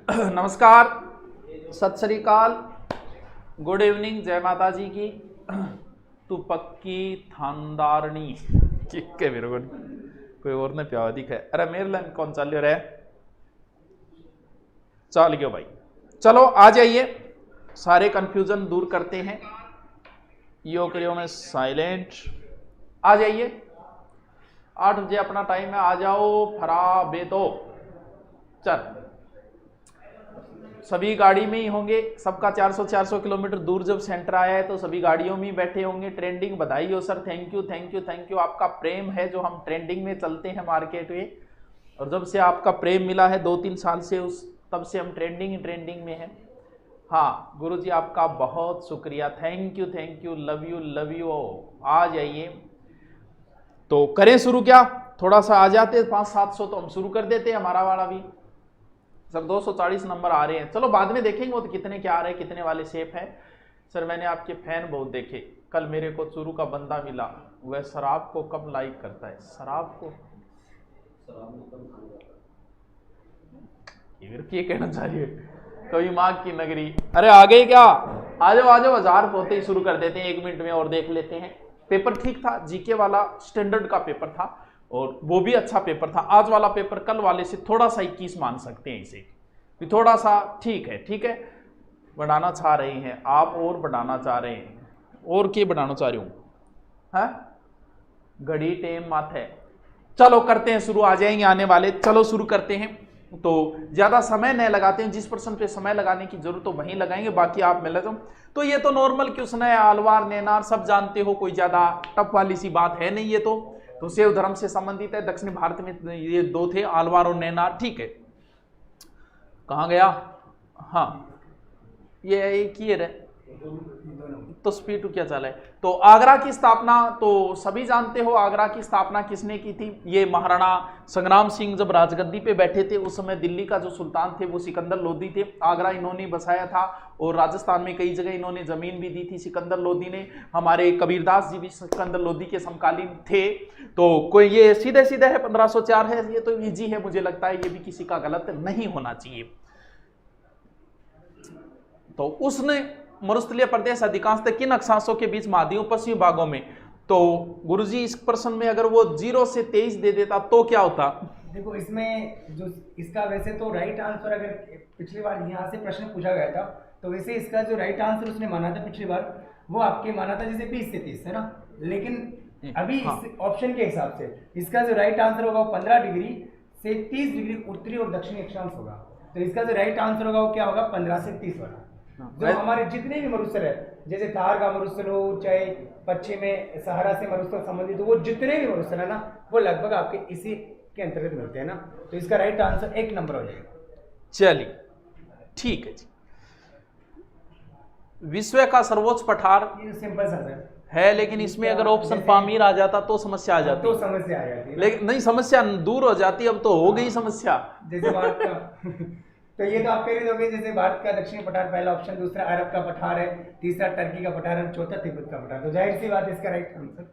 नमस्कार, सत श्री अकाल, गुड इवनिंग, जय माता जी की। तू पक्की थानदारनी के मेरे को कोई और ने प्यार दिखा है। अरे मेरे लाइन कौन चल रहा है? चल गयो भाई। चलो आ जाइए, सारे कंफ्यूजन दूर करते हैं। यो करियो मैं साइलेंट। आ जाइए, 8 बजे अपना टाइम है, आ जाओ फरा बेतो। चल, सभी गाड़ी में ही होंगे, सबका 400 किलोमीटर दूर जब सेंटर आया है तो सभी गाड़ियों में ही बैठे होंगे। ट्रेंडिंग बधाई हो sir, thank you thank you thank you. आपका प्रेम है जो हम ट्रेंडिंग में चलते हैं मार्केट में, और जब से आपका प्रेम मिला है 2-3 साल से, उस तब से हम ट्रेंडिंग में हैं। हाँ गुरुजी, आपका बहुत शुक्रिया, थैंक यू, लव यू। आ जाइए, तो करें शुरू क्या? थोड़ा सा आ जाते 500-700 तो हम शुरू कर देते हैं हमारा वाला भी। सर 240 नंबर आ रहे हैं, चलो बाद में देखेंगे वो तो कितने क्या आ रहे हैं, कितने वाले शेप है। सर मैंने आपके फैन बहुत देखे, कल मेरे को चूरू का बंदा मिला, वह शराब को कब लाइक करता है? शराब को ये कहना चाहिए, कभी माँ की नगरी। अरे आ गए क्या? आ जाओ, 1000 पोते ही शुरू कर देते हैं 1 मिनट में और देख लेते हैं। पेपर ठीक था, जीके वाला स्टैंडर्ड का पेपर था और वो भी अच्छा पेपर था। आज वाला पेपर कल वाले से थोड़ा सा 21 मान सकते हैं इसे, भी थोड़ा सा ठीक है। बढ़ाना चाह रहे हैं आप, और बढ़ाना चाह रहे हैं, और क्या बढ़ाना चाह रहे हूँ? घड़ी टेम मात है। चलो करते हैं शुरू, आ जाएंगे आने वाले। चलो शुरू करते हैं, तो ज्यादा समय नहीं लगाते हैं, जिस प्रश्न पे समय लगाने की जरूरत तो वहीं लगाएंगे, बाकी आप मिल जाओ। तो ये तो नॉर्मल क्वेश्चन है, आलवार नैनार सब जानते हो, कोई ज्यादा टफ वाली सी बात है नहीं। ये तो शैव धर्म से संबंधित है। दक्षिण भारत में ये 2 थे, आलवार और नैनार। ठीक है, कहाँ गया? हाँ ये एक ही है, तो स्पीड टू क्या चला है। तो आगरा की स्थापना तो सभी जानते हो, आगरा की स्थापना किसने की थी? ये महाराणा संग्राम सिंह जब राजगद्दी पे बैठे थे उस समय दिल्ली का जो सुल्तान थे वो सिकंदर लोदी थे। आगरा इन्होंने बसाया था, और राजस्थान में कई जगह इन्होंने जमीन भी दी थी सिकंदर लोदी ने। हमारे कबीरदास जी भी सिकंदर लोदी के समकालीन थे। तो कोई ये सीधे सीधे है 1504 है, ये तो ईजी है, मुझे लगता है ये भी किसी का गलत नहीं होना चाहिए। तो उसने मरुस्थलीय प्रदेश अधिकांशतः किन अक्षांशों के बीच महाद्वीप पश्चिमी भागों में? तो गुरुजी इस प्रश्न में अगर वो 0 से 23 दे देता तो क्या होता? देखो इसमें जो इसका वैसे तो राइट आंसर, अगर पिछली बार यहाँ से प्रश्न पूछा गया था तो वैसे इसका जो राइट आंसर उसने माना था पिछली बार, वो आपके माना था जैसे 20 से 30 है ना, लेकिन अभी हाँ। इस ऑप्शन के हिसाब से इसका जो राइट आंसर होगा वो 15 डिग्री से 30 डिग्री उत्तरी और दक्षिणी अक्षांश होगा। तो इसका जो राइट आंसर होगा वो क्या होगा? 15 से 30 वाला। जो हमारे जितने भी मरुस्थल है, जैसे थार का मरुस्थल हो, चाहे पश्चिम में सहारा से मरुस्थल संबंधित हो, वो जितने भी मरुस्थल है ना, वो लगभग आपके इसी के अंतर्गत मिलते हैं ना। तो इसका राइट आंसर 1 नंबर हो जाएगा। चलिए ठीक है जी। विश्व का सर्वोच्च पठार? ये सिंपल सा है, लेकिन इसमें अगर ऑप्शन पामीर आ जाता तो समस्या आ जाती। तो समस्या आ जाती, लेकिन नहीं, समस्या दूर हो जाती, अब तो हो गई समस्या। जैसे भारत का तो ये तो आप कह रहे होंगे, जैसे भारत का दक्षिणी पठार पहला ऑप्शन, दूसरा अरब का पठार है, तीसरा टर्की का पठार है, चौथा तिब्बत का पठार। तो जाहिर सी बात है इसका राइट आंसर।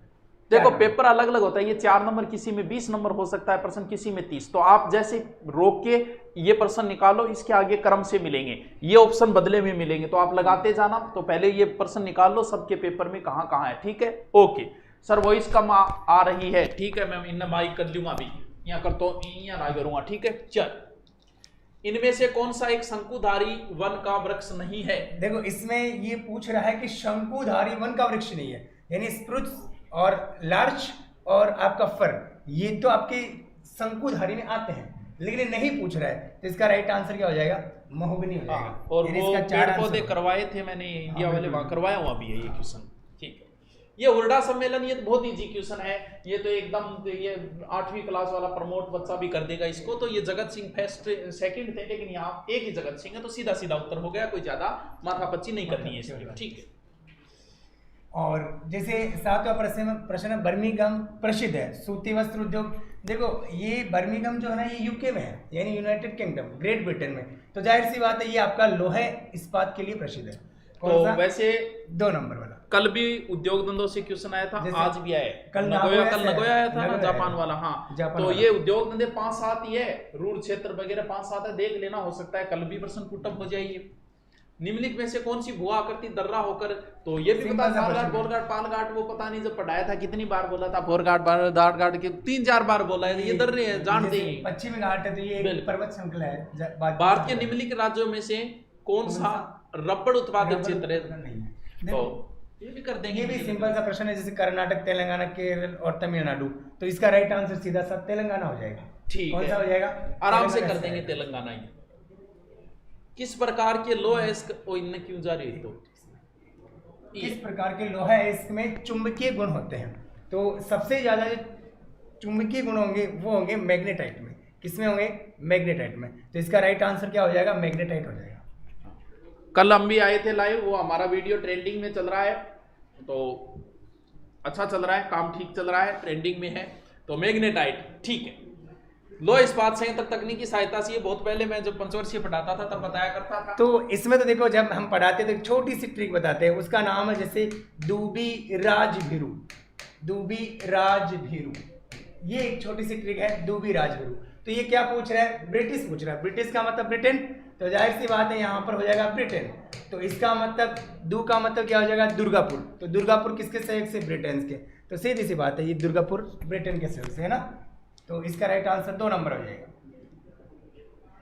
देखो पेपर अलग अलग होता है, ये 4 नंबर किसी में 20 नंबर हो सकता है प्रश्न, किसी में 30। तो आप जैसे रोक के ये प्रश्न निकालो, इसके आगे क्रम से मिलेंगे, ये ऑप्शन बदले में मिलेंगे, तो आप लगाते जाना। तो पहले ये प्रश्न निकाल लो सबके पेपर में कहाँ कहाँ है, ठीक है? ओके सर, वॉइस कम आ रही है, ठीक है, मैं इन्हें माइक कर लूंगा अभी, यहाँ कर तो यहाँ ना करूंगा, ठीक है? चल, इनमें से कौन सा एक शंकुधारी वन का वृक्ष नहीं है? देखो इसमें ये पूछ रहा है कि शंकुधारी वन का वृक्ष नहीं है, यानी स्प्रूस और लार्च और आपका फर, ये तो आपके शंकुधारी में आते हैं, लेकिन नहीं पूछ रहा है। तो इसका राइट आंसर क्या हो जाएगा? महोगनी हो जाएगा। और वो पेड़ पौधे करवाए थे मैंने इंडिया वाले, वहां करवाया हुआ भी है ये क्वेश्चन, ठीक है? ये हुरडा सम्मेलन, ये तो बहुत इजी क्वेश्चन है, ये तो एकदम ये 8वीं क्लास वाला प्रमोट बच्चा भी कर देगा इसको। तो ये जगत सिंह फर्स्ट सेकंड थे, लेकिन यहाँ एक ही जगत सिंह है, तो सीधा सीधा उत्तर हो गया, कोई ज्यादा माथापच्ची नहीं करनी है इसमें, ठीक है? और जैसे 7वां प्रश्न बर्मिंघम प्रसिद्ध है सूती वस्त्र उद्योग। देखो ये बर्मिंघम जो है ना, ये यूके में है, यानी यूनाइटेड किंगडम, ग्रेट ब्रिटेन में। तो जाहिर सी बात है ये आपका लोहे इस्पात के लिए प्रसिद्ध है। कौन सा? वैसे 2 नंबर वाला। कल भी उद्योग धंधों से क्वेश्चन आया था, आज भी आया है। कल नगोया आया था ना, नगोया जापान वाला। हाँ, जापान तो वाला। ये उद्योग धंधे 5-7 ही है, रूल क्षेत्र वगैरह 5-7 है, देख लेना, हो सकता है कल भी प्रश्न पुटअप हो जाइए। निम्नलिखित में से कौन सी भुआ आकृति दर्रा होकर, तो ये भी पता, फालघाट बोरघाट पालघाट, वो पता नहीं, जब पढ़ाया था कितनी बार बोला था, बोरघाट दाट घाट के 3-4 बार बोला है, ये दर्रे हैं, जानते ही। पश्चिमी घाट है, तो ये एक पर्वत श्रृंखला है। भारत के निम्नलिखित राज्यों में से कौन सा रबड़ उत्पादक क्षेत्र है? नहीं, तो ये भी कर देंगे। ये भी सिंपल सा प्रश्न है, जैसे कर्नाटक, तेलंगाना, केरल और तमिलनाडु, तो इसका राइट आंसर सीधा सा तेलंगाना हो जाएगा। ठीक है, कौन सा हो जाएगा? आराम से कर देंगे तेलंगाना ही। किस प्रकार के लोह अयस्क क्यों जा रही है? तो किस प्रकार के लोहा अयस्क में चुंबकीय गुण होते हैं? तो सबसे ज्यादा जो चुंबकीय गुण होंगे वो होंगे मैग्नेटाइट में। किसमें होंगे? मैग्नेटाइट में। तो इसका राइट आंसर क्या हो जाएगा? मैग्नेटाइट हो जाएगा। कल हम भी आए थे लाइव, वो हमारा वीडियो ट्रेंडिंग में चल रहा है, तो अच्छा चल रहा है, काम ठीक चल रहा है, ट्रेंडिंग में है। तो मैग्नेटाइट ठीक है। लो इस्पात संयंत्र तकनीकी सहायता से, बहुत पहले मैं जब पंचवर्षीय पढ़ाता था तब बताया करता था। तो इसमें तो देखो, जब हम पढ़ाते तो एक छोटी सी ट्रिक बताते हैं, उसका नाम है जैसे दूबी राजभीरू। दूबी राजभीरू, ये एक छोटी सी ट्रिक है, दूबी राजभीरू। तो ये क्या पूछ रहा है? ब्रिटिश पूछ रहा है। ब्रिटिश का मतलब ब्रिटेन, तो जाहिर सी बात है यहाँ पर हो जाएगा ब्रिटेन। तो इसका मतलब दू का मतलब क्या हो जाएगा? दुर्गापुर। तो दुर्गापुर किसके सहयोग से? ब्रिटेन के। तो सीधी सी बात है, ये दुर्गापुर ब्रिटेन के सहयोग से है ना। तो इसका राइट आंसर 2 नंबर हो जाएगा।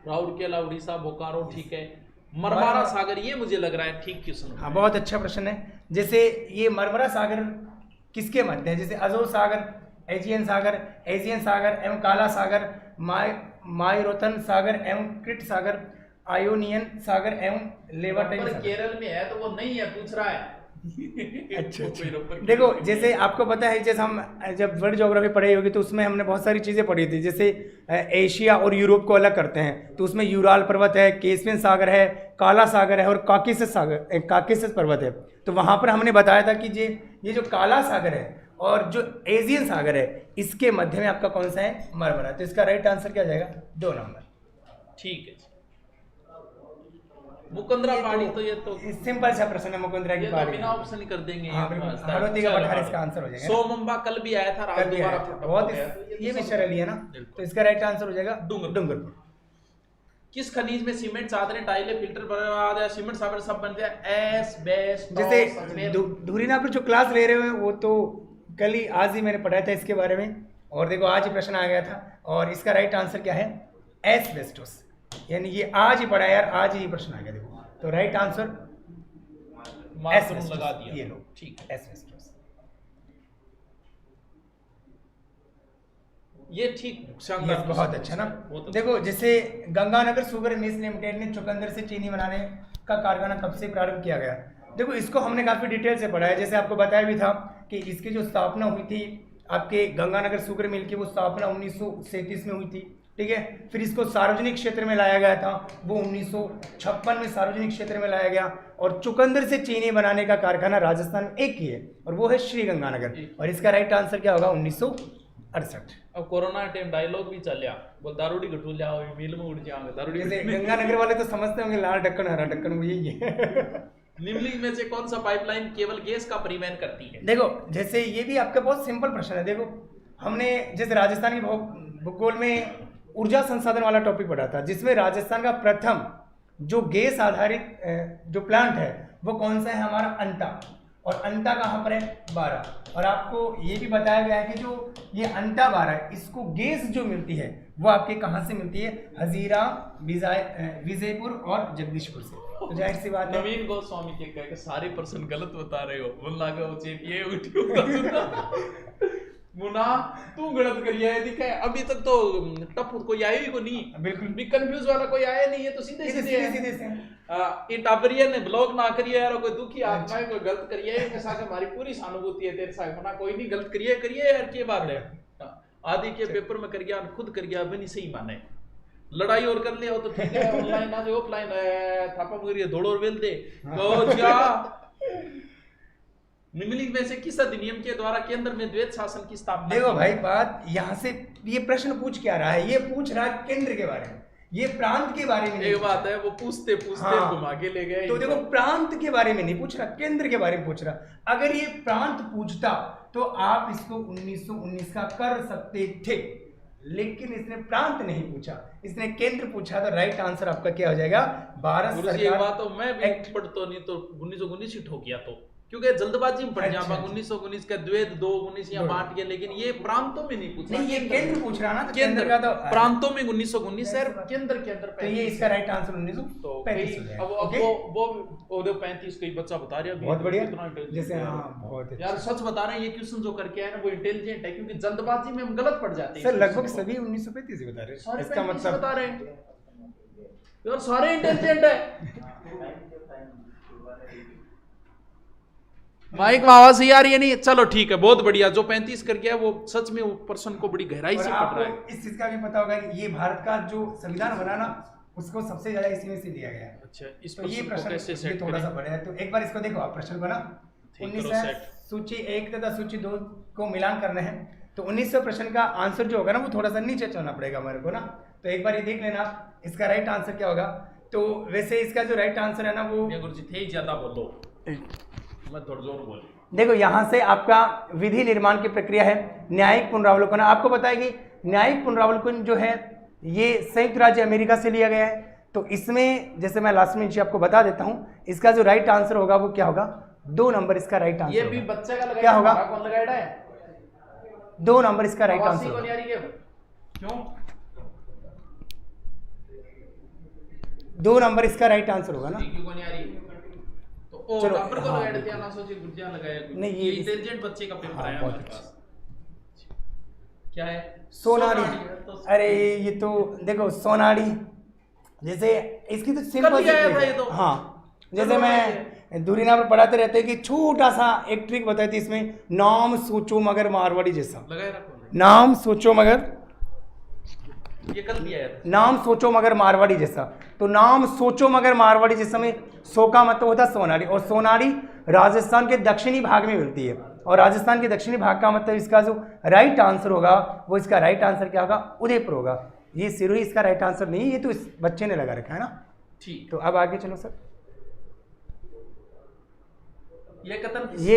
राउरकेला उड़ीसा, बोकारो ठीक है। मरमारा सागर, ये मुझे लग रहा है ठीक क्वेश्चन। हाँ, बहुत अच्छा प्रश्न है। जैसे ये मरमरा सागर किसके मध्य है? जैसे अजोर सागर, एजियन सागर एवं काला सागर, मायरोथन सागर एवं क्रिट सागर, आयोनियन सागर एवं लेवाटाइन सागर। केरल में है तो वो नहीं है, पूछ रहा है। अच्छा। देखो, जैसे आपको पता है, जैसे हम जब वर्ल्ड ज्योग्राफी पढ़ी होगी तो उसमें हमने बहुत सारी चीज़ें पढ़ी थी। जैसे एशिया और यूरोप को अलग करते हैं, तो उसमें यूराल पर्वत है, कैस्पियन सागर है, काला सागर है और काकेसस पर्वत है। तो वहाँ पर हमने बताया था कि ये जो काला सागर है और जो एजियन सागर है, इसके मध्य में आपका कौन सा है? मरमरा। तो इसका राइट आंसर क्या हो जाएगा? 2 नंबर। ठीक है। मुकंदरा पहाड़ी, तो ये तो सिंपल सा प्रश्न है, मुकंदरा की पहाड़ी। बिना ऑप्शन ही कर देंगे। हरवती का पठार इसका आंसर हो जाएगा। सोमंबा कल भी आया था, बहुत ये भी सरल है ना। तो इसका राइट आंसर हो जाएगा डूंगरपुर। किस खनिज में सीमेंट, चादरें, टाइलें, फिल्टर बना सीमेंट साबर सब बनते हैं? S base. जैसे धुरीना पर जो क्लास ले रहे हो वो तो कल ही, आज ही मैंने पढ़ाया था इसके बारे में, और देखो आज ही प्रश्न आ गया था। और इसका राइट आंसर क्या है? एस्बेस्टोस। यानी ये आज ही पढ़ा यार, आज ही प्रश्न आ गया। देखो, तो राइट आंसर एस्बेस्टोस लगा दिया। ये लो, ठीक है, एस्बेस्टोस। ये ठीक, बहुत अच्छा ना। देखो, जैसे गंगानगर शुगर मिल्स लिमिटेड ने चुकंदर से चीनी बनाने का कारखाना कब से प्रारंभ किया गया? देखो, इसको हमने काफी डिटेल से पढ़ा है। जैसे आपको बताया भी था कि इसकी जो स्थापना हुई थी आपके गंगानगर शुगर मिल की, वो स्थापना 1937 में हुई थी। ठीक है, फिर इसको सार्वजनिक क्षेत्र में लाया गया था, वो 1956 में सार्वजनिक क्षेत्र में लाया गया। और चुकंदर से चीनी बनाने का कारखाना राजस्थान में एक ही है, और वो है श्री गंगानगर। और इसका राइट आंसर क्या होगा? 1968। अब कोरोना टाइम डायलॉग भी चल बोल दारूडी घटू जाओ, मिल में उड़ जाओगे दारूडी। गंगानगर वाले तो समझते होंगे लाल ढक्कन हरा ढक्कन, वो यही है। निम्नलिखित में से कौन सा पाइपलाइन केवल गैस का परिवहन करती है? देखो, जैसे ये भी आपका बहुत सिंपल प्रश्न है। देखो, हमने जैसे राजस्थान की भूगोल में ऊर्जा संसाधन वाला टॉपिक पढ़ा था, जिसमें राजस्थान का प्रथम जो गैस आधारित जो प्लांट है वो कौन सा है? हमारा अंटा। और अंटा कहाँ पर है? 12। और आपको ये भी बताया गया है कि जो ये अंटा 12 है, इसको गैस जो मिलती है वो आपके कहाँ से मिलती है? हजीरा, विजयपुर और जगदीशपुर से। तो जाहिर सी बात है, नवीन गोस्वामी के कह के सारे पर्सन गलत बता रहे हो। बोलना का ये उठी मुना तू गलत करिया है, दिखा है अभी तक तो टप कोई आया ही को नहीं, बिल्कुल भी कंफ्यूज वाला कोई आया नहीं है। तो सीधे सीधे से ये टाबरिया ने ब्लॉग ना करिए यार, कोई दुखी आत्मा है, कोई गलत करिए, इसके साथ हमारी पूरी सहानुभूति है तेरे साथ। मना कोई नहीं, गलत करिए यार, क्या बात है। आदि के पेपर में कर गया, खुद कर गया, बनी सही माने। लड़ाई और कर लिया हो तो ठीक है, ऑनलाइन ना जो ऑफलाइन थापा मुगरिए दौड़ और बेल दे तो क्या। निम्नलिखित में से किस अधिनियम के द्वारा केंद्र में द्वैत शासन की स्थापना? देखो भाई, बात यहाँ से ये प्रश्न पूछ क्या रहा है? ये पूछ रहा है केंद्र के बारे में। ये प्रांत के बारे में नहीं एक बात है, वो पूछते पूछते हाँ। घुमा के ले गए। तो देखो प्रांत के बारे में नहीं पूछ रहा, केंद्र के बारे में पूछ रहा। अगर ये प्रांत पूछता तो आप इसको 1919 का कर सकते थे, लेकिन इसने प्रांत नहीं पूछा, इसने केंद्र पूछा। तो राइट आंसर आपका क्या हो जाएगा? भारत गुरुजी एक सरकार। बात तो मैं भी पढ़ तो नहीं, तो 1919 ही ठोक गया, तो क्योंकि जल्दबाजी में पड़ अच्छा, जाएगा। 1919 का द्वैध 2 19 या बांट के, लेकिन ये प्रांतों में नहीं पूछा। नहीं, ये केंद्र पूछ रहा ना, तो केंद्र का तो प्रांतों में 1919 है, केंद्र के अंदर तो ये इसका राइट आंसर तो 1935 हो जाएगा। अब ओके? वो 35 कोई बच्चा बता रहा है, बहुत बढ़िया। कितना intelligent जैसे है। हाँ, बहुत अच्छा। यार सच बता रहे हैं, ये क्वेश्चन जो करके आए ना वो इंटेलिजेंट है, क्योंकि जल्दबाजी में हम गलत पड़ जाते हैं। सर लगभग सभी 1935 ही बता रहे हैं, इसका मतलब बता रहे हैं यार, सारे इंटेलिजेंट है। माइक में आवाज ही आ रही है नहीं? चलो ठीक है, बहुत बढ़िया। जो 35 कर गया वो सच में वो पर्सन को बड़ी गहराई और से पढ़ रहा है। आपको इस चीज का भी पता होगा कि ये भारत का जो संविधान बना ना, उसको सबसे ज्यादा इसी में से दिया गया है। अच्छा, इस तो ये प्रश्न को कैसे प्रश्न ये सेट थोड़ा सा करें? बड़ा है, तो एक बार इसको देखो आप प्रश्न को ना। ठीक करो 1900 सेट। सूची 1 तथा सूची 2 को मिलान करना है, तो 1900 प्रश्न का आंसर जो होगा ना वो थोड़ा सा नीचे चलना पड़ेगा हमारे को ना। तो एक बार ये देख लेना इसका राइट आंसर क्या होगा। तो वैसे इसका जो राइट आंसर है ना वो, गुरुजी थे ही ज्यादा बोलो, मैं थोड़ा जोर बोल। देखो यहाँ से आपका विधि निर्माण की प्रक्रिया है न्यायिक पुनरावलोकन। आपको पता है कि न्यायिक पुनरावलोकन जो है ये संयुक्त राज्य अमेरिका से लिया गया है। तो इसमें जैसे मैं लास्ट में नीचे आपको बता देता हूँ, इसका जो राइट आंसर होगा वो क्या होगा? 2 नंबर इसका राइट आंसर। ये भी बच्चे का लगाया, क्या होगा? कौन लगाया है? 2 नंबर इसका राइट आवासी आंसर को नहीं होगा। आ रही है? क्यों? 2 नंबर इसका राइट आंसर होगा ना। क्यों को नहीं आ रही? तो ओ चलो, नंबर को हाँ, लगाया थे, ना सोचे गुज्जियां लगाया। नहीं, ये ये इंटेलिजेंट बच्चे का पेपर हाँ, आया बहुत हमारे अच्छा। पास। क्या है? सोनारी। है तो अरे ये तो देखो सोनारी, जैसे इसकी तो सिंपल कल ही आया था ये तो। हाँ, जैसे मैं दूरीना पर पढ़ाते रहते हैं कि छोटा सा एक ट्रिक बताई थी इसमें, नाम सोचो मगर मारवाड़ी जैसा। लगाए रखो। नाम सोचो मगर, ये कल भी आया था। नाम सोचो मगर मारवाड़ी जैसा। तो नाम सोचो मगर मारवाड़ी जैसा में सो का मतलब होता है सोनारी, और सोनारी राजस्थान के दक्षिणी भाग में मिलती है। और राजस्थान के दक्षिणी भाग का मतलब इसका जो राइट आंसर होगा वो, इसका राइट आंसर क्या होगा? उदयपुर होगा। ये सिरोही इसका राइट आंसर नहीं है, ये तो इस बच्चे ने लगा रखा है ना। ठीक। तो अब आगे चलो सर। ये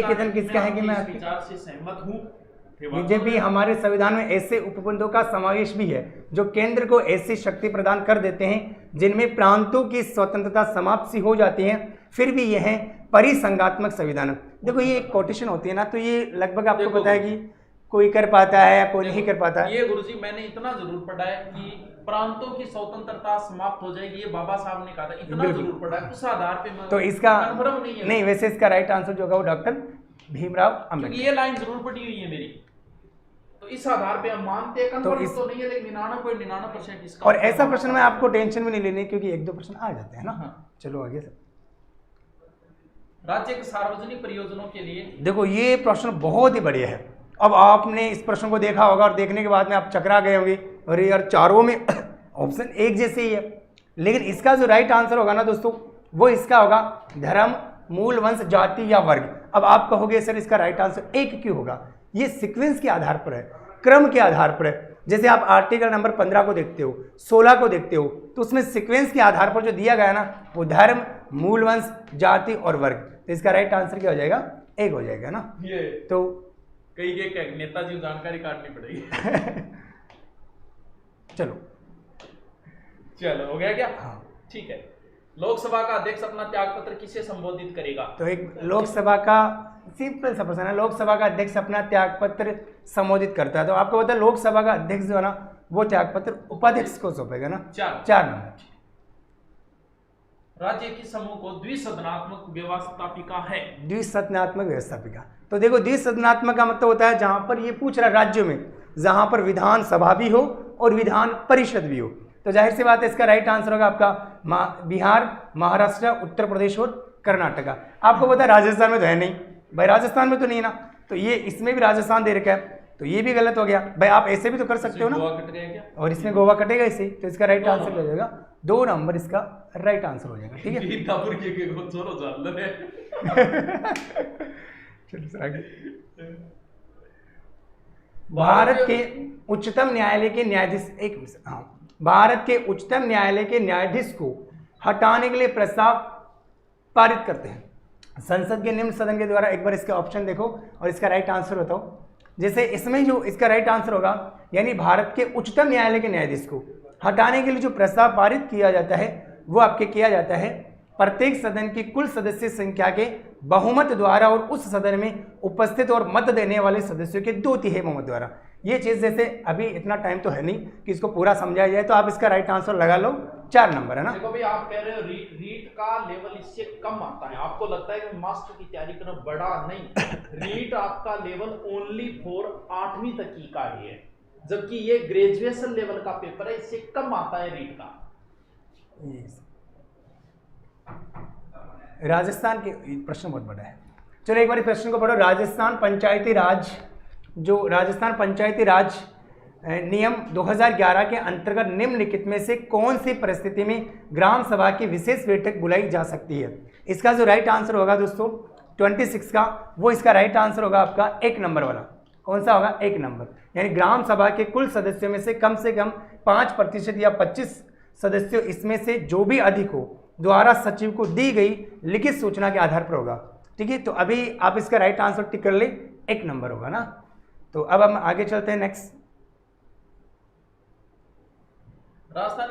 कथन किसका है कि मैं आपके विचार से सहमत हूँ। मुझे भी हमारे संविधान में ऐसे उपबंधों का समावेश भी है जो केंद्र को ऐसी शक्ति प्रदान कर देते हैं जिनमें प्रांतों की स्वतंत्रता समाप्त सी हो जाती है, फिर भी यह है परिसंघात्मक संविधान। देखो ये एक कोटेशन होती है ना, तो ये लगभग आपको पता है कि कोई कर पाता है या कोई नहीं कर पाता है। ये गुरुजी मैंने इतना जरूर पढ़ा है कि प्रांतों की स्वतंत्रता समाप्त हो जाएगी, ये बाबा साहब ने कहा था, इतना जरूर पढ़ा है। उस आधार पे मैं तो इसका कन्फर्म नहीं है। नहीं, वैसे इसका राइट आंसर जो होगा वो डॉक्टर भीमराव क्योंकि अम्बेडकर। ये लाइन जरूर पढ़ी हुई है मेरी, तो इस आधार पे हम मानते हैं। कन्फर्म तो नहीं है, लेकिन 99.99% इसका। और ऐसा प्रश्न में आपको टेंशन भी नहीं लेनी, क्योंकि 1-2 प्रश्न आ जाते हैं ना। हाँ। चलो आगे सर। राज्य के सार्वजनिक प्रयोजनों के लिए, देखो ये प्रश्न बहुत ही बढ़िया है। अब आपने इस प्रश्न को देखा होगा और देखने के बाद में आप चकरा गए होंगे, अरे यार चारों में ऑप्शन एक जैसे ही है। लेकिन इसका जो राइट आंसर होगा ना दोस्तों, वो इसका होगा धर्म, मूल वंश, जाति या वर्ग। अब आप कहोगे सर इसका राइट आंसर एक क्यों होगा? ये सीक्वेंस के आधार पर है, क्रम के आधार पर है। जैसे आप आर्टिकल नंबर 15 को देखते हो, 16 को देखते हो, तो उसमें सीक्वेंस के आधार पर जो दिया गया ना वो धर्म, मूल वंश, जाति और वर्ग। तो इसका राइट आंसर क्या हो जाएगा? एक हो जाएगा ना। ये तो कई के नेताजी जानकारी काटनी पड़ेगी। चलो चलो हो गया क्या? हाँ। ठीक है। लोकसभा का अध्यक्ष अपना त्यागपत्र किसे संबोधित करेगा? तो एक लोकसभा का सिंपल सा प्रश्न है, लोकसभा का अध्यक्ष अपना त्यागपत्र संबोधित करता है। तो आपको पता है लोकसभा का अध्यक्ष जो है ना वो त्यागपत्र उपाध्यक्ष को सौंपेगा ना। 4 नंबर। राज्य की समूह को द्विसदनात्मक व्यवस्थापिका है। द्विसदनात्मक व्यवस्थापिका। तो देखो द्विसदनात्मक का मतलब होता है जहां पर ये पूछ रहा है राज्यों में जहां पर विधानसभा भी हो और विधान परिषद भी हो। तो जाहिर सी बात है इसका राइट आंसर होगा आपका बिहार, महाराष्ट्र, उत्तर प्रदेश और कर्नाटका। आपको पता है राजस्थान में तो है नहीं भाई, राजस्थान में तो नहीं है ना, तो ये इसमें भी राजस्थान दे रखा है, तो ये भी गलत हो गया भाई। आप ऐसे भी तो कर सकते हो ना, गोवा कट गया क्या? और इसमें गोवा कटेगा इसे, तो इसका राइट आंसर हो जाएगा 2 नंबर इसका राइट आंसर हो जाएगा। ठीक है, बीजापुर के छोरो जान ले। चलो सर आगे। भारत के उच्चतम न्यायालय के न्यायाधीश, एक हाँ, भारत के उच्चतम न्यायालय के न्यायाधीश को हटाने के लिए प्रस्ताव पारित करते हैं? संसद के निम्न सदन के द्वारा। एक बार इसका ऑप्शन देखो और इसका राइट आंसर बताओ। जैसे इसमें जो इसका राइट आंसर होगा, यानी भारत के उच्चतम न्यायालय के न्यायाधीश को हटाने के लिए जो प्रस्ताव पारित किया जाता है वो आपके किया जाता है प्रत्येक सदन की कुल सदस्य संख्या के बहुमत द्वारा और उस सदन में उपस्थित और मत देने वाले सदस्यों के 2/3 बहुमत द्वारा। ये चीज जैसे अभी इतना टाइम तो है नहीं कि इसको पूरा समझाया जाए, तो आप इसका राइट आंसर लगा लो, 4 नंबर है ना। देखो भाई, आप कह रहे हो रीट का लेवल इससे कम आता है, आपको लगता है कि मास्टर की तैयारी करना बड़ा नहीं। रीट आपका लेवल ओनली फॉर 8वीं तक की का ही है, जबकि ये ग्रेजुएशन लेवल का पेपर है, इससे कम आता है रीट का। राजस्थान के प्रश्न बहुत बड़ा है। चलो एक बार प्रश्न को पढ़ो। राजस्थान पंचायती राज, जो राजस्थान पंचायती राज नियम 2011 के अंतर्गत निम्नलिखित में से कौन सी परिस्थिति में ग्राम सभा की विशेष बैठक बुलाई जा सकती है? इसका जो राइट आंसर होगा दोस्तों 26 का, वो इसका राइट आंसर होगा आपका 1 नंबर वाला। कौन सा होगा? 1 नंबर। यानी ग्राम सभा के कुल सदस्यों में से कम 5% या 25 सदस्यों इसमें से जो भी अधिक हो द्वारा सचिव को दी गई लिखित सूचना के आधार पर होगा। ठीक है, तो अभी आप इसका राइट आंसर टिक कर ले, 1 नंबर होगा ना। तो अब हम आगे चलते हैं नेक्स्ट। राजस्थान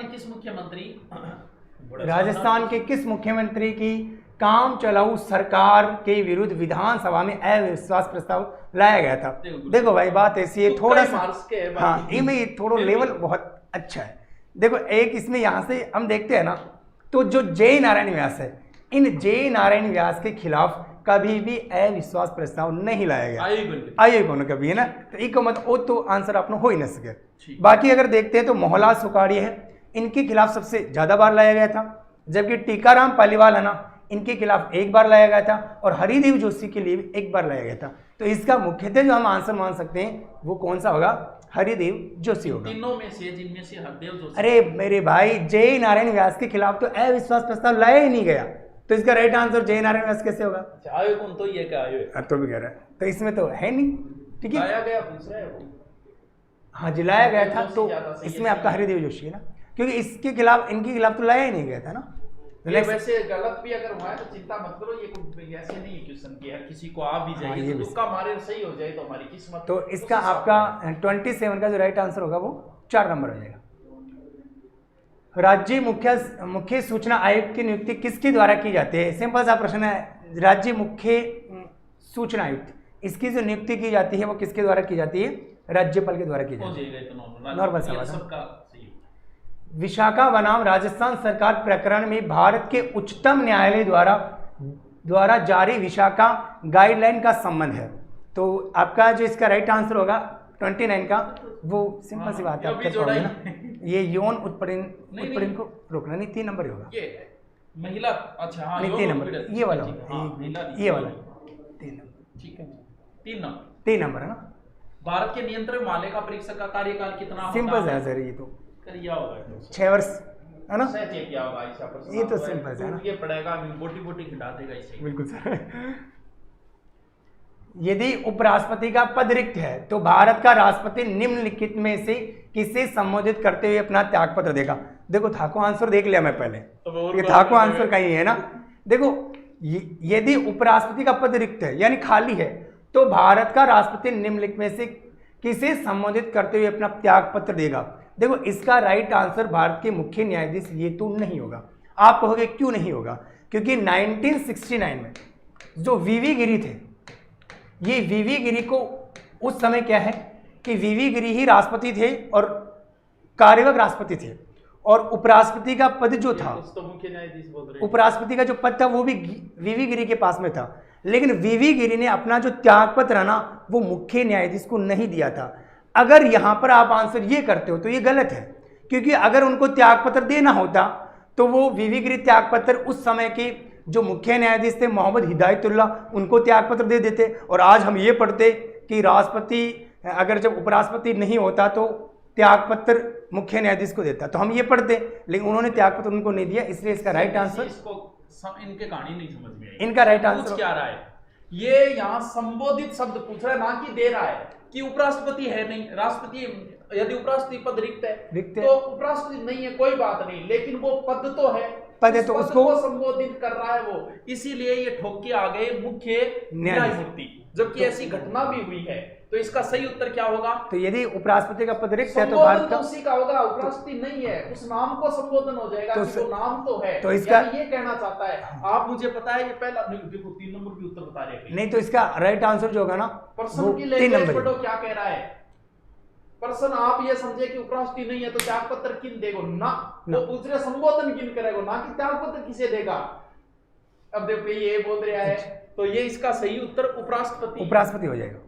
के किस मुख्यमंत्री की काम चलाऊ सरकार के विरुद्ध विधानसभा में अविश्वास प्रस्ताव लाया गया था? देखो भाई, बात ऐसी है थोड़ा सा, हाँ इनमें थोड़ा लेवल बहुत अच्छा है। देखो एक इसमें यहाँ से हम देखते हैं ना, तो जो जय नारायण व्यास है, इन जय नारायण व्यास के खिलाफ कभी भी अविश्वास प्रस्ताव नहीं लाया गया, आइए कौन कभी, है ना। तो एक मत वो तो आंसर अपना हो ही न सके। बाकी अगर देखते हैं तो मोहनलाल सुखाड़िया है, इनके खिलाफ सबसे ज्यादा बार लाया गया था, जबकि टीकाराम पालीवाल है ना, इनके खिलाफ 1 बार लाया गया था, और हरिदेव जोशी के लिए 1 बार लाया गया था। तो इसका मुख्यतः जो हम आंसर मान सकते हैं वो कौन सा होगा? हरिदेव जोशी होगा। तीनों में से, जिनमें से हरिदेव जोशी। अरे मेरे भाई, जय नारायण व्यास के खिलाफ तो अविश्वास प्रस्ताव लाया ही नहीं गया, तो इसका राइट आंसर जय नारायण व्यास कैसे होगा? आयो कौन तो ये क्या आयो? तो भी कह रहा है, तो इसमें तो है नहीं। ठीक है, लाया गया पूछ रहे हो। हाँ जी, लाया गया था, तो इसमें आपका हरिदेव जोशी है ना, क्योंकि इसके खिलाफ, इनके खिलाफ तो लाया ही नहीं गया था ना। ये वैसे गलत भी अगर हुआ है तो चिंता मत करो, ये कोई ऐसे नहीं है क्वेश्चन की, हर किसी को आ भी जाए, तो उसका हमारे सही हो जाए तो हमारी किस्मत। तो इसका आपका 27 का जो राइट आंसर होगा वो 4 नंबर हो जाएगा। राज्य मुख्य सूचना आयुक्त की नियुक्ति किसके द्वारा की जाती है? सिंपल सा प्रश्न है। राज्य मुख्य सूचना आयुक्त, इसकी जो नियुक्ति की जाती है वो किसके द्वारा की जाती है? राज्यपाल के द्वारा की जाती है। नॉर्मल सवाल। विशाखा बनाम राजस्थान सरकार प्रकरण में भारत के उच्चतम न्यायालय द्वारा जारी विशाखा गाइडलाइन का संबंध है। तो आपका जो इसका राइट आंसर होगा 29 का, वो सिंपल सी बात है, आप कर पाओगे ना। ये यौन उत्पीड़न को रोकना, नहीं 3 नंबर ही होगा। ये महिला, अच्छा हाँ, नहीं 3 नंबर, ये वाला, ये वाला 3 नंबर। ठीक है, 3 नंबर है ना। भारत के नियंत्रक मालिका परीक्षक का कार्यकाल कितना होता सिंपल है सर, ये तो करिया होगा 6 वर्ष है ना। क्या होगा ऐसा प्रश्न? ये तो सिंपल है ना, ये पड़ेगा, बोटी खिला देगा इसे। बिल्कुल सर। यदि उपराष्ट्रपति का पद रिक्त है तो भारत का राष्ट्रपति निम्नलिखित में से किसे संबोधित करते हुए अपना त्यागपत्र देगा? देखो था को आंसर देख लिया मैं पहले, ये था को आंसर कहीं है ना। देखो यदि उपराष्ट्रपति का पद रिक्त है यानी खाली है, तो भारत का राष्ट्रपति निम्नलिखित में से किसे संबोधित करते हुए अपना त्यागपत्र देगा? देखो इसका राइट आंसर भारत के मुख्य न्यायाधीश ये तो नहीं होगा। आप कहोगे क्यों नहीं होगा? क्योंकि 1969 में जो वीवी गिरी थे, ये वीवी गिरी को उस समय क्या है कि वीवी गिरी ही राष्ट्रपति थे और कार्यवाहक राष्ट्रपति थे, और उपराष्ट्रपति का पद जो था, तो मुख्य न्यायाधीश बोल रहे हैं, उपराष्ट्रपति का जो पद था वो भी वीवी गिरी के पास में था, लेकिन वीवी गिरी ने अपना जो त्यागपत्र है ना वो मुख्य न्यायाधीश को नहीं दिया था। अगर यहां पर आप आंसर ये करते हो तो ये गलत है, क्योंकि अगर उनको त्यागपत्र देना होता तो वो वीवी गिरी त्यागपत्र उस समय के जो मुख्य न्यायाधीश थे मोहम्मद हिदायतुल्लाह, उनको त्यागपत्र दे देते, और आज हम ये पढ़ते कि राष्ट्रपति अगर जब उपराष्ट्रपति नहीं होता तो त्यागपत्र मुख्य न्यायाधीश को देता, तो हम ये पढ़ते, लेकिन उन्होंने त्यागपत्र उनको नहीं दिया, इसलिए इसका राइट आंसर, इनके कहानी नहीं समझ में आई। इनका राइट आंसर क्या रहा है? ये यहाँ संबोधित शब्द पूछ रहा है, ना कि दे रहा है कि उपराष्ट्रपति है नहीं, राष्ट्रपति यदि उपराष्ट्रपति पद रिक्त रिक्त है तो उपराष्ट्रपति नहीं है कोई बात नहीं, लेकिन वो पद तो है, पद है तो उस पद उसको को संबोधित कर रहा है वो, इसीलिए ये ठोक के आ गए मुख्य न्यायमूर्ति, जबकि ऐसी घटना भी हुई है। तो इसका सही उत्तर क्या होगा? तो यदि उपराष्ट्रपति का पद रिक्त है तो संबोधन भारत तो का उसी का होगा, उपराष्ट्रपति नहीं है, उस नाम को संबोधन हो जाएगा तो कि वो नाम तो है। तो इसका ये कहना चाहता है। आप मुझे पता है ये पहला देखो 3 नंबर भी उत्तर बता रहे हैं। नहीं, तो इसका राइट आंसर जो होगा ना पर्सन की 3 लैंग्वेज नंबर। पढ़ो क्या कह रहा है। पर्सन आप ये समझे कि उपराष्ट्रपति नहीं है तो त्याग पत्र किन देगो ना, वो पूछ रहे संबोधन किन करेगा, ना कि त्याग पत्र किसे देगा। अब देखो ये बोल रहा है, तो ये इसका सही उत्तर उपराष्ट्रपति हो जाएगा,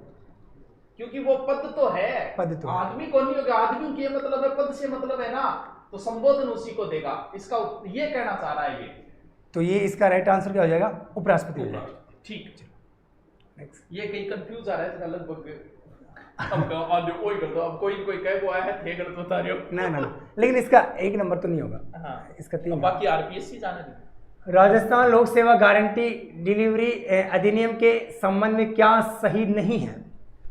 क्योंकि वो पद तो है, पद तो आदमी को नहीं होगा, आदमी के मतलब है, पद से मतलब है ना, तो संबोधन उसी को देगा। इसका ये कहना चाह रहा है ये, तो ये इसका राइट आंसर क्या हो जाएगा? उपराष्ट्रपति हो जाएगा। ठीक, नेक्स्ट। ये कहीं कंफ्यूज आ रहा है लगभग। अब कोई कह वो आया है, थे गलत बता रहे हो ना, लेकिन इसका 1 नंबर तो नहीं होगा। हाँ, इसका 3। बाकी आरपीएससी जाने दे। राजस्थान लोक सेवा गारंटी डिलीवरी अधिनियम के संबंध में क्या सही नहीं है?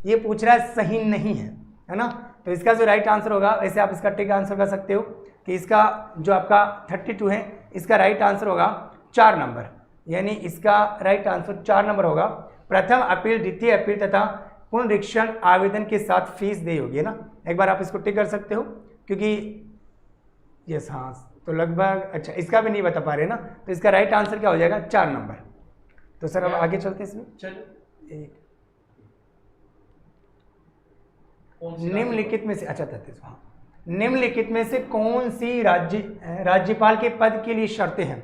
ये पूछ रहा है, सही नहीं है ना? तो इसका जो राइट आंसर होगा, वैसे आप इसका टिक आंसर कर सकते हो कि इसका जो आपका 32 है, इसका राइट आंसर होगा 4 नंबर, यानी इसका राइट आंसर 4 नंबर होगा। प्रथम अपील, द्वितीय अपील तथा पुनरीक्षण आवेदन के साथ फीस देय होगी, है ना? एक बार आप इसको टिक कर सकते हो, क्योंकि यस, हाँ, तो लगभग अच्छा इसका भी नहीं बता पा रहे ना, तो इसका राइट आंसर क्या हो जाएगा? 4 नंबर। तो सर अब आगे चलते हैं इसमें। चलो, निम्नलिखित में से, अच्छा 33, हाँ, निम्नलिखित में से कौन सी राज्यपाल के पद के लिए शर्तें हैं?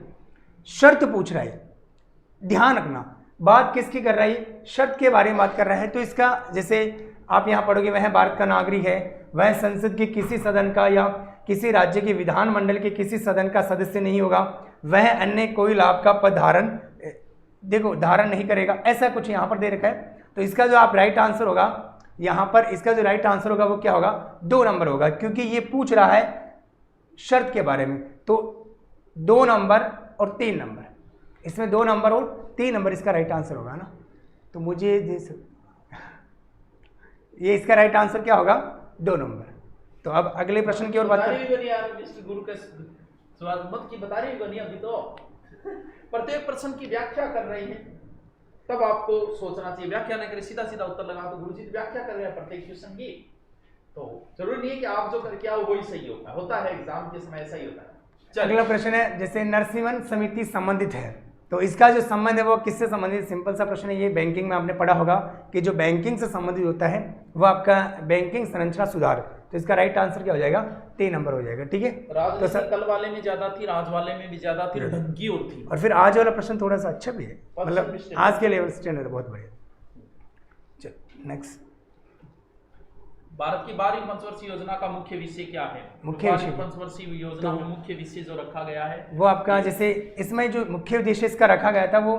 शर्त पूछ रहा है, ध्यान रखना, बात किसकी कर रहा है? शर्त के बारे में बात कर रहा है। तो इसका जैसे आप यहाँ पढ़ोगे, वह भारत का नागरिक है, वह संसद के किसी सदन का या किसी राज्य के विधानमंडल के किसी सदन का सदस्य नहीं होगा, वह अन्य कोई लाभ का पद धारण नहीं करेगा, ऐसा कुछ यहाँ पर दे रखा है। तो इसका जो आप राइट आंसर होगा यहाँ पर, इसका जो राइट आंसर होगा वो क्या होगा? 2 नंबर होगा, क्योंकि ये पूछ रहा है शर्त के बारे में। तो 2 नंबर और 3 नंबर, इसमें 2 नंबर और 3 नंबर इसका राइट आंसर होगा ना। तो मुझे ये इसका राइट आंसर क्या होगा? 2 नंबर। तो अब अगले प्रश्न की ओर बात करें। बता रही होगी अभी तो प्रत्येक प्रश्न की व्याख्या कर रही है, तब आपको सोचना चाहिए। व्याख्या नहीं करे, सीधा उत्तर लगा, तो गुरुजी व्याख्या कर रहे हैं प्रत्येक क्वेश्चन की। तो जरूरी नहीं है कि आप जो करके आओ वही सही होता है एग्जाम के समय ऐसा ही होता है। अगला प्रश्न है, जैसे नरसिम्हन समिति संबंधित है, तो इसका जो संबंध है वो किससे संबंधित? सिंपल सा प्रश्न है ये, बैंकिंग में आपने पढ़ा होगा कि जो बैंकिंग से संबंधित होता है वो आपका बैंकिंग संरचना सुधार। तो इसका राइट आंसर क्या हो जाएगा? 3 नंबर हो जाएगा, ठीक है। तो सर कल वाले में ज्यादा थी, आज वाले में भी ज्यादा थी, ढंगी और थी। और फिर आज वाला प्रश्न थोड़ा सा अच्छा भी है, मतलब आज के लेवल स्टैंडर्ड बहुत बढ़िया। चलो नेक्स्ट। भारत की 12वीं पंचवर्षीय योजना का मुख्य विषय क्या है? मुख्य विषय पंचवर्षीय योजना में मुख्य विषय जो रखा गया है वो आपका, जैसे इसमें जो मुख्य उद्देश्य इसका रखा गया था वो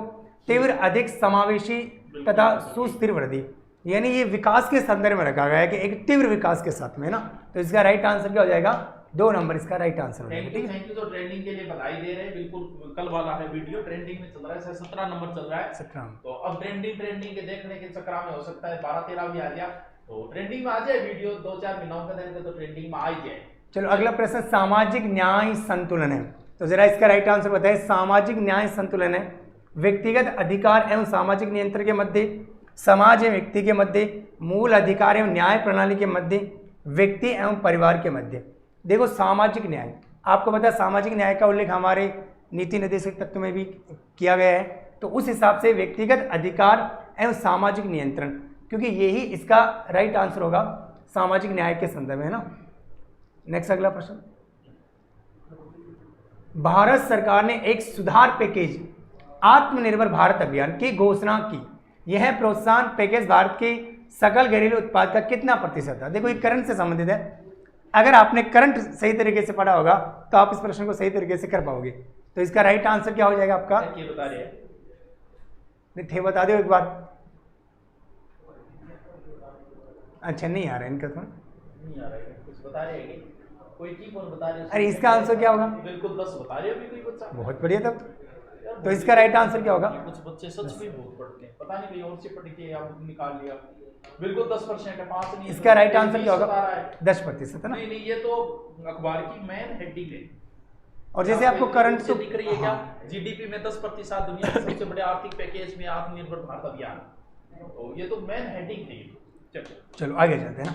तीव्र, अधिक समावेशी तथा सुस्थिर वृद्धि, यानी ये विकास के संदर्भ में रखा गया है कि एक तीव्र विकास के साथ में ना। तो इसका राइट आंसर क्या हो जाएगा? 2 नंबर इसका राइट आंसर हो जाएगा, ठीक है। Thank you. तो ट्रेंडिंग के लिए बधाई दे रहे हैं, बिल्कुल कल वाला है वीडियो, ट्रेंडिंग में चल रहा है, 17 नंबर चल रहा है। 17। तो अब ट्रेंडिंग के देखने के चक्कर में हो सकता है 12-13 भी आ गया, तो ट्रेंडिंग में आ जाए वीडियो 2-4 महीनों का दिन तो ट्रेंडिंग में आ ही जाए। चलो अगला प्रश्न, सामाजिक न्याय संतुलन है, तो जरा इसका राइट आंसर बताएं। सामाजिक न्याय संतुलन है व्यक्तिगत अधिकार एवं सामाजिक नियंत्रण के मध्य, समाज एवं व्यक्ति के मध्य, मूल अधिकार एवं न्याय प्रणाली के मध्य, व्यक्ति एवं परिवार के मध्य। देखो सामाजिक न्याय, आपको पता है सामाजिक न्याय का उल्लेख हमारे नीति निर्देशक तत्व में भी किया गया है। तो उस हिसाब से व्यक्तिगत अधिकार एवं सामाजिक नियंत्रण, क्योंकि यही इसका राइट आंसर होगा सामाजिक न्याय के संदर्भ में, है ना। नेक्स्ट अगला प्रश्न, भारत सरकार ने एक सुधार पैकेज आत्मनिर्भर भारत अभियान की घोषणा की। यह प्रोत्साहन पैकेज भारत के सकल घरेलू उत्पाद का कितना प्रतिशत है? देखो ये करंट से संबंधित है, अगर आपने करंट सही तरीके से पढ़ा होगा तो आप इस प्रश्न को सही तरीके से कर पाओगे। तो इसका राइट आंसर क्या हो जाएगा आपका? बता रहे हैं, थे बता दो एक बार। अच्छा नहीं आ रहा है इनका, तो नहीं आ रहा है, कुछ बता रहे हैं कोई की कौन बता रहे हैं? अरे इसका आंसर क्या होगा? बिल्कुल 10 बता रहे हो अभी कोई बच्चा। बहुत बढ़िया, तब तो इसका राइट आंसर क्या होगा? कुछ बच्चे सच में बहुत पढ़ते हैं, पता नहीं कहीं और से पढ़ के आप निकाल लिया। बिल्कुल 10% है, 5 नहीं। इसका राइट आंसर क्या होगा? 10% है ना। नहीं नहीं, ये तो अखबार की मेन हेडिंग है। और जैसे आपको करंट तो दिख रही है क्या, जीडीपी में 10% दुनिया के सबसे बड़े आर्थिक पैकेज में आत्मनिर्भर भारत अभियान, तो ये तो मेन हेडिंग है। चलो आगे चलते हैं ना।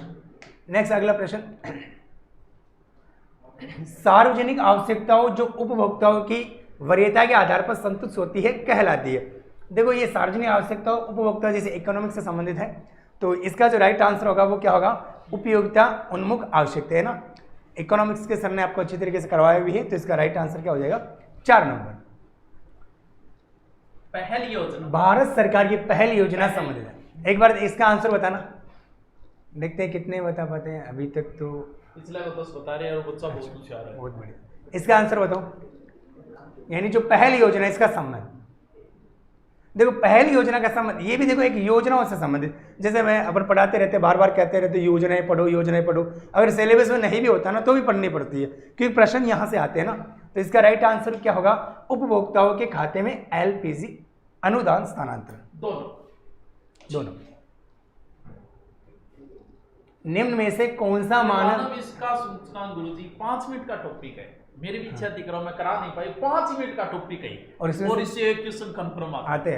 नेक्स्ट अगला प्रश्न, सार्वजनिक आवश्यकताओं जो उपभोक्ताओं की वरीयता के आधार पर संतुष्ट होती है कहलाती है। देखो ये सार्वजनिक आवश्यकताओं उपभोक्ता जैसे इकोनॉमिक्स से संबंधित है, तो इसका जो राइट आंसर होगा वो क्या होगा? उपयोगिता उन्मुख आवश्यकता है ना। इकोनॉमिक्स के सर ने आपको अच्छी तरीके से करवाया भी है, तो इसका राइट आंसर क्या हो जाएगा? 4 नंबर। पहल योजना, भारत सरकार की पहल योजना संबंधित है। एक बार इसका आंसर बताना, देखते हैं कितने बता पाते हैं अभी तक। तो पिछला को 10 बता रहे हैं और बच्चा बहुत होशियार है। बहुत बढ़िया। इसका आंसर बताओ, यानी जो पहल योजना इसका संबंध। देखो पहल योजना का संबंध, ये भी देखो एक योजनाओं से संबंधित, जैसे मैं अपन पढ़ाते रहते बार बार कहते रहते योजनाएं पढ़ो योजनाएं पढ़ो, अगर सिलेबस में नहीं भी होता ना तो भी पढ़नी पड़ती है, क्योंकि प्रश्न यहाँ से आते हैं ना। तो इसका राइट आंसर क्या होगा? उपभोक्ताओं के खाते में LPG अनुदान स्थानांतरण। दोनों। निम्न में से कौन सा मानव इसका सूचकांक गुरुजी 5 मिनट का टॉपिक है, मेरी भी इच्छा दिख रहा हूं, मैं करा नहीं पाई, 5 मिनट का टॉपिक है और इससे एक क्वेश्चन कंफर्म आते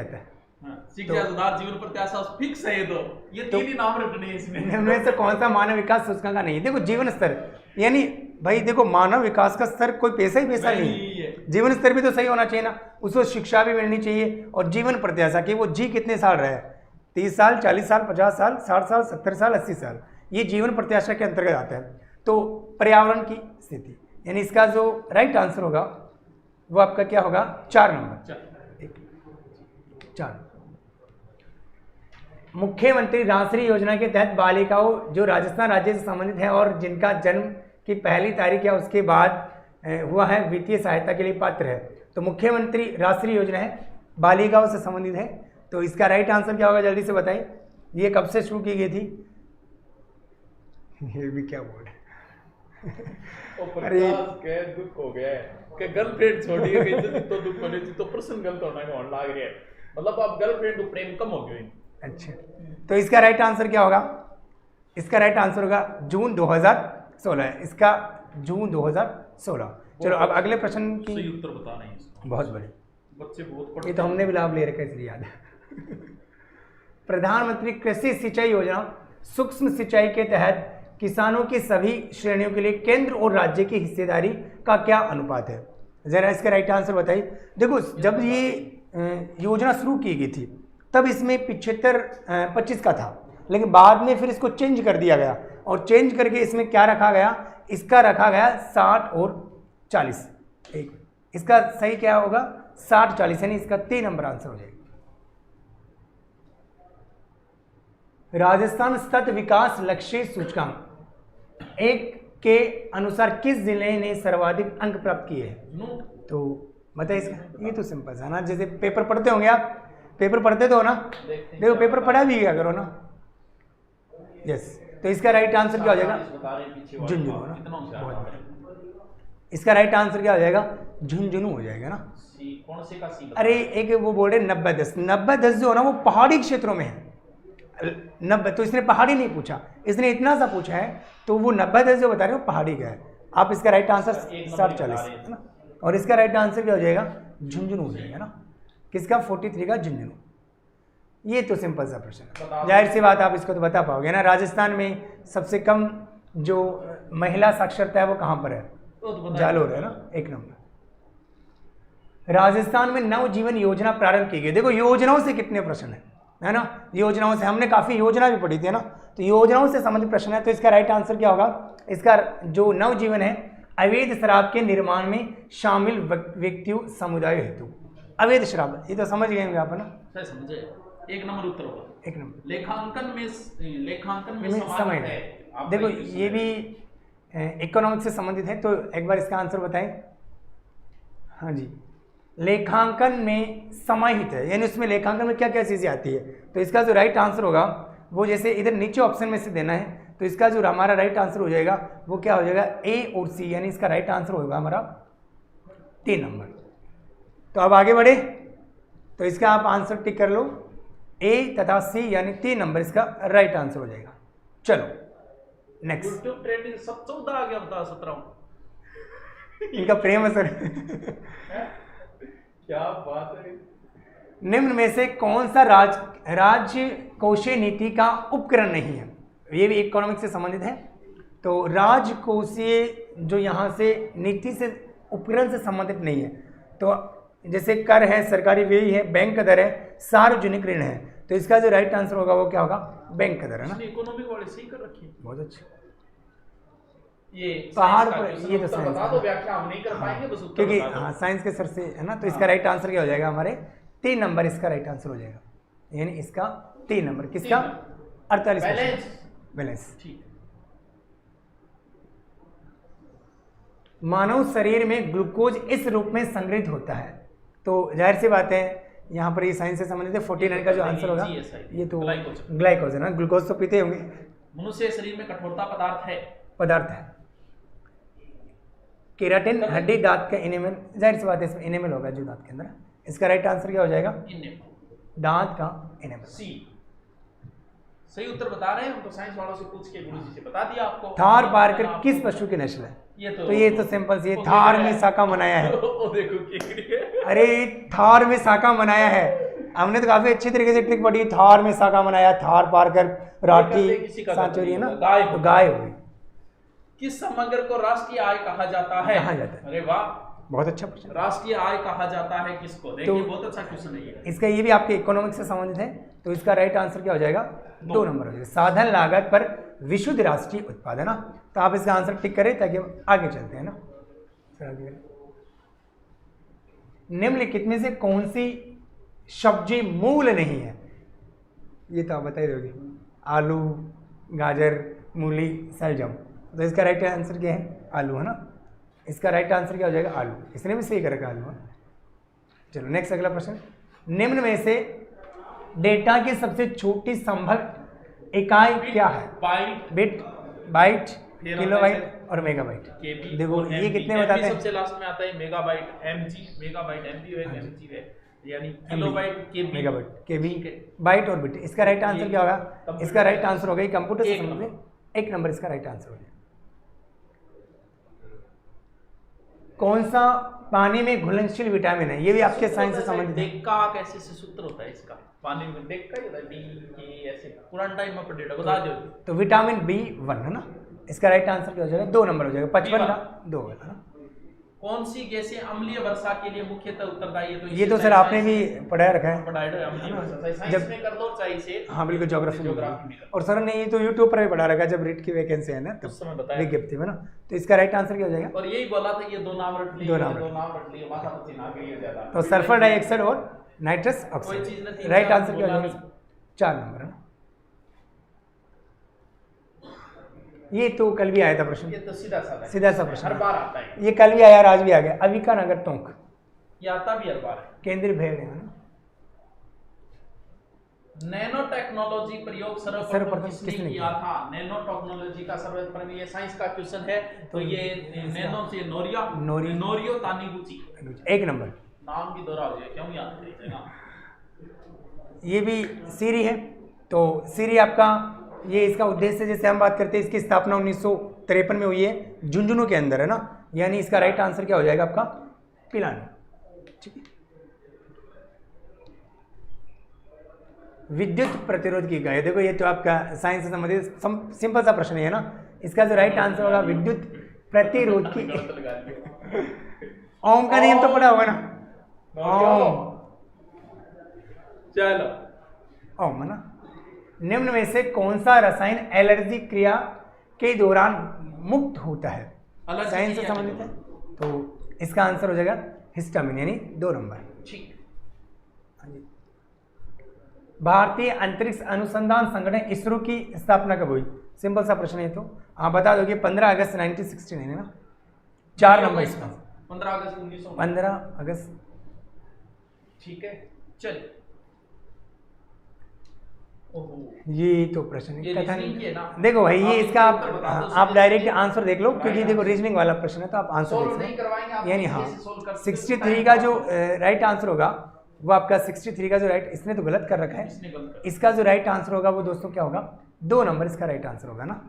शिक्षा सुधार जीवन प्रत्याशा फिक्स है। ये तीन ही नाम रटने इसमें। इनमें से कौन सा मानव विकास सूचकांक का नहीं है? देखो जीवन स्तर, यानी भाई देखो मानव विकास का स्तर कोई पैसा ही पैसा नहीं है, जीवन स्तर भी तो सही होना चाहिए ना, उसको शिक्षा भी मिलनी चाहिए, और जीवन प्रत्याशा कि वो जी कितने साल रहे, 30 साल 40 साल 50 साल 60 साल 70 साल 80 साल, ये जीवन प्रत्याशा के अंतर्गत आता है। तो पर्यावरण की स्थिति, यानी इसका जो राइट आंसर होगा वो आपका क्या होगा? 4 नंबर। 4। मुख्यमंत्री राष्ट्रीय योजना के तहत बालिकाओं जो राजस्थान राज्य से संबंधित है और जिनका जन्म की पहली तारीख या उसके बाद हुआ है वित्तीय सहायता के लिए पात्र है। तो मुख्यमंत्री राष्ट्रीय योजना है, बालिकाओं से संबंधित है, तो इसका राइट आंसर क्या होगा? जल्दी से बताइए, ये कब से शुरू की गई थी? ये भी क्या बोल अरे दुख हो गया है कि गर्लफ्रेंड छोड़ी गई तो दुख होने तो पर्सन गलत होना होने लग रहा है, मतलब अब गर्लफ्रेंड तो प्रेम कम हो गया। अच्छा, तो इसका राइट आंसर क्या होगा? इसका राइट आंसर होगा जून 2016 है, इसका जून 2016। चलो अब अगले प्रश्न की सही उत्तर बताना है इसका। बहुत बड़े बच्चे बहुत पढ़ते, ये तो हमने भी लाभ ले रखा है इसलिए याद है। प्रधानमंत्री कृषि सिंचाई योजना सूक्ष्म सिंचाई के तहत किसानों की सभी श्रेणियों के लिए केंद्र और राज्य की हिस्सेदारी का क्या अनुपात है? जरा इसका राइट आंसर बताइए। देखो जब ये योजना शुरू की गई थी तब इसमें 25 का था, लेकिन बाद में फिर इसको चेंज कर दिया गया, और चेंज करके इसमें क्या रखा गया? इसका रखा गया 60 और 40। इसका सही क्या होगा? 60-40, यानी इसका 3 नंबर आंसर हो जाएगा। राजस्थान सतत विकास लक्ष्य सूचकांक 1 के अनुसार किस जिले ने सर्वाधिक अंक प्राप्त किए हैं? तो बताइए इसका। ये तो सिंपल है ना, जैसे पेपर पढ़ते होंगे आप, पेपर पढ़ते तो हो ना, देखो पेपर पढ़ा भी क्या करो ना। यस, तो इसका राइट आंसर क्या हो जाएगा? झुंझुनू ना। इसका राइट आंसर क्या हो जाएगा? झुंझुनू हो जाएगा ना। कौन से का सी? अरे एक वो बोल रहे 90-10, 90-10 जो है ना वो पहाड़ी क्षेत्रों में है। 90, तो इसने पहाड़ी नहीं पूछा, इसने इतना सा पूछा है, तो वो 90-10 जो बता रहे हो पहाड़ी का है। आप इसका राइट आंसर 60-40 है ना, और इसका राइट आंसर क्या हो जाएगा? झुंझुनू हो जाएगा ना। किसका? 43 का झुंझुनू। ये तो सिंपल सा प्रश्न है, जाहिर सी बात आप इसको तो बता पाओगे ना। राजस्थान में सबसे कम जो महिला साक्षरता है वो कहाँ पर है? जालोर है ना, 1 नंबर। राजस्थान में नवजीवन योजना प्रारंभ की गई। देखो योजनाओं से कितने प्रश्न है ना, योजनाओं से हमने काफी योजना भी पढ़ी थी ना, तो योजनाओं से संबंधित प्रश्न है। तो इसका राइट आंसर क्या होगा? इसका जो नवजीवन है अवैध शराब के निर्माण में शामिल व्यक्तियों समुदाय हेतु। अवैध शराब, ये तो समझ गए होंगे आप है ना? समझे। 1 नंबर उत्तर होगा। 1 नंबर। लेखांकन में समय है। देखो ये भी इकोनॉमिक्स से संबंधित है, तो एक बार इसका आंसर बताएं। हाँ जी, लेखांकन में समाहित है, यानी उसमें लेखांकन में क्या क्या चीज़ें आती है। तो इसका जो राइट आंसर होगा वो जैसे इधर नीचे ऑप्शन में से देना है, तो इसका जो हमारा राइट आंसर हो जाएगा वो क्या हो जाएगा? A और C, यानी इसका राइट आंसर होगा हमारा 3 नंबर। तो अब आगे बढ़े, तो इसका आप आंसर टिक कर लो, ए तथा सी यानी 3 नंबर इसका राइट आंसर हो जाएगा। चलो नेक्स्ट। यूट्यूब ट्रेंडिंग सब 14 आ गया, बता 17। इनका प्रेम है सर। क्या बात है। निम्न में से कौन सा राज्य कोषीय नीति का उपकरण नहीं है? ये भी इकोनॉमिक्स से संबंधित है। तो राजकोषीय जो यहाँ से नीति से उपकरण से संबंधित नहीं है, तो जैसे कर है, सरकारी व्यय है, बैंक का दर है, सार्वजनिक ऋण है, तो इसका जो राइट आंसर होगा वो क्या होगा? बैंक का दर है ना। इकोनॉमिक वाले सही कर रखी है। बहुत अच्छा। ये पहाड़ साइंस का पर क्वेश्चन ये तो उत्तर साइंस बता दो, व्याख्या हम नहीं कर पाएंगे, बस उत्तर क्योंकि बता दो। हाँ साइंस के सर से है ना, तो इसका राइट आंसर क्या हो जाएगा? हमारे 3 नंबर इसका राइट आंसर हो जाएगा, यानी इसका 3 नंबर किसका? 48 बैलेंस। ठीक। मानव शरीर में ग्लूकोज इस रूप में संग्रहित होता है, तो जाहिर सी बात है यहाँ पर ये साइंस से संबंधित है। 49 का जो आंसर होगा ये तो ग्लाइकोज है ना, ग्लूकोज तो पीते होंगे। मनुष्य शरीर में कठोरता पदार्थ है। केराटिन हड्डी दांत का इनेमल, जाहिर सी बात है इसमें इनेमल होगा जो दांत के अंदर। इसका राइट आंसर क्या हो जाएगा? दांत का इनेमल। सी सही उत्तर बता रहे हैं हम, तो साइंस वालों से पूछ के गुरुजी से बता दिया आपको। थार पारकर किस पशु की नस्ल है? ये तो सिंपल सी है, थार में साका बनाया है। ओ देखो केकड़ी। अरे थार में साका बनाया है, हमने तो काफी अच्छी तरीके से ट्रिक पढ़ी। थार में साका बनाया, थार पारकर राठी सांचोरी है ना, तो गाय हो गई। किस समग्र को राष्ट्रीय आय कहा जाता है? अरे वाह, बहुत अच्छा प्रश्न। राष्ट्रीय आय कहा जाता है किसको? देखिए बहुत अच्छा क्वेश्चन है ये। इसका ये भी आपके इकोनॉमिक्स से संबंधित है, तो इसका राइट आंसर क्या हो जाएगा? 2 नंबर हो जाएगा। साधन लागत पर विशुद्ध राष्ट्रीय उत्पादन ना, तो आप इसका आंसर टिक करें ताकि हम आगे चलते हैं ना। निम्नलिखित में से कौन सी सब्जी मूल नहीं है? ये तो आप बता ही दोगे। आलू, गाजर, मूली, सलजम, तो इसका राइट आंसर क्या है? आलू है ना। इसका राइट आंसर क्या हो जाएगा? आलू। इसने भी सही कर रखा आलू है। चलो नेक्स्ट अगला प्रश्न। निम्न में से डेटा की सबसे छोटी संभव इकाई क्या है? बिट, बाइट, किलोबाइट और मेगाबाइट। देखो ये कितने बताते हैं? सबसे लास्ट में आता है मेगाबाइट, एमजी, मेगाबाइट एमबी है, एमजी है, यानी किलोबाइट, केबी, मेगाबाइट, केबी, बाइट और बिट। इसका राइट आंसर क्या होगा? इसका राइट आंसर होगा कंप्यूटर से संबंधित 1 नंबर इसका राइट आंसर हो जाएगा। कौन सा पानी में घुलनशील विटामिन है? ये भी आपके साइंस से संबंधित है। डेक्का कैसे से सूत्र होता है इसका? पानी में डेक्का ही होता है, डी के ऐसे पुराने टाइम में पढ़ेगा, बता दो। तो विटामिन B1 है ना। इसका राइट आंसर क्या हो जाएगा? 2 नंबर हो जाएगा। 55 का 2 है ना। कौन सी गैसें अम्लीय वर्षा के लिए मुख्यतः उत्तरदायी है? तो ये तो सर आपने भी पढ़ाया रखा है, अम्लीय वर्षा साइंस में कर दो चाहिए से। हाँ बिल्कुल, ज्योग्राफी में। और सर ने ये तो यूट्यूब पर भी पढ़ा रखा है, जब रीट की वैकेंसी है ना तो उस समय बताया विज्ञप्ति में ना। तो इसका राइट आंसर क्या हो जाएगा? और यही बोला था ये 2 नाम रट लिए, 2 नाम रट लिए, माथा पच्ची ना गई है ज्यादा। तो सल्फर डाइऑक्साइड और नाइट्रस ऑक्साइड। राइट आंसर क्या हो जाएगा? 4 नंबर है ना। ये तो कल भी आया था प्रश्न, ये तो सीधा सा प्रश्न हर बार आता है। ये कल भी आया और आज भी आ गया। अविका नगर टोंक, ये आता भी हर बार है। केंद्रीय भेड़ है ना। नैनो टेक्नोलॉजी प्रयोग सर्वप्रथम किसने किया था? नैनो टेक्नोलॉजी का सर्वप्रथम, ये साइंस का क्वेश्चन है, तो ये नैनो से नोरियो तानीगुची। 1 नंबर। नाम भी दोहरा हो गया, क्यों याद करेगा? ये भी सीरी है, तो सीरी आपका ये इसका उद्देश्य, जैसे हम बात करते हैं, इसकी स्थापना 1953 में हुई है, झुंझुनू के अंदर है ना, यानी इसका राइट आंसर क्या हो जाएगा आपका? पिलानी। ठीक है। विद्युत प्रतिरोध की इकाई, देखो ये तो आपका साइंस से संबंधित सिंपल सा प्रश्न है ना। इसका जो राइट आंसर होगा विद्युत प्रतिरोध की। ओम का नियम तो पढ़ा होगा ना? ओम, चलो ओम है ना। निम्न में से कौन सा रसायन एलर्जी क्रिया के दौरान मुक्त होता है? साइंस से संबंधित है, तो इसका आंसर हो जाएगा हिस्टामिन, यानी 2 नंबर। ठीक। भारतीय अंतरिक्ष अनुसंधान संगठन इसरो की स्थापना कब हुई? सिंपल सा प्रश्न है, तो आप बता दोगे 15 अगस्त 1969 है ना। 4 नंबर इसका। 15 अगस्त 1900। 15 अगस्त। ठीक है, चलिए। ओहो, ये तो प्रश्न ये कथन रीजनिंग की है ना। देखो भाई, आप ये इसका इसका उत्तर बता दो, आप सीधे डायरेक्ट सीधे। आंसर देख लो, क्योंकि Right देखो answer। रीजनिंग वाला प्रश्न है तो आप आंसर सॉल्व देख नहीं लो। करवाएंगे आप, यानी इसी हाँ, से solve करते हो, 63 time का जो बहुत राइट आंसर होगा वो आपका 63 का जो राइट, इसने तो गलत कर रखा इसने है। गलत कर इसका जो राइट आंसर होगा वो दोस्तों क्या होगा, 2 नंबर इसका राइट आंसर होगा ना।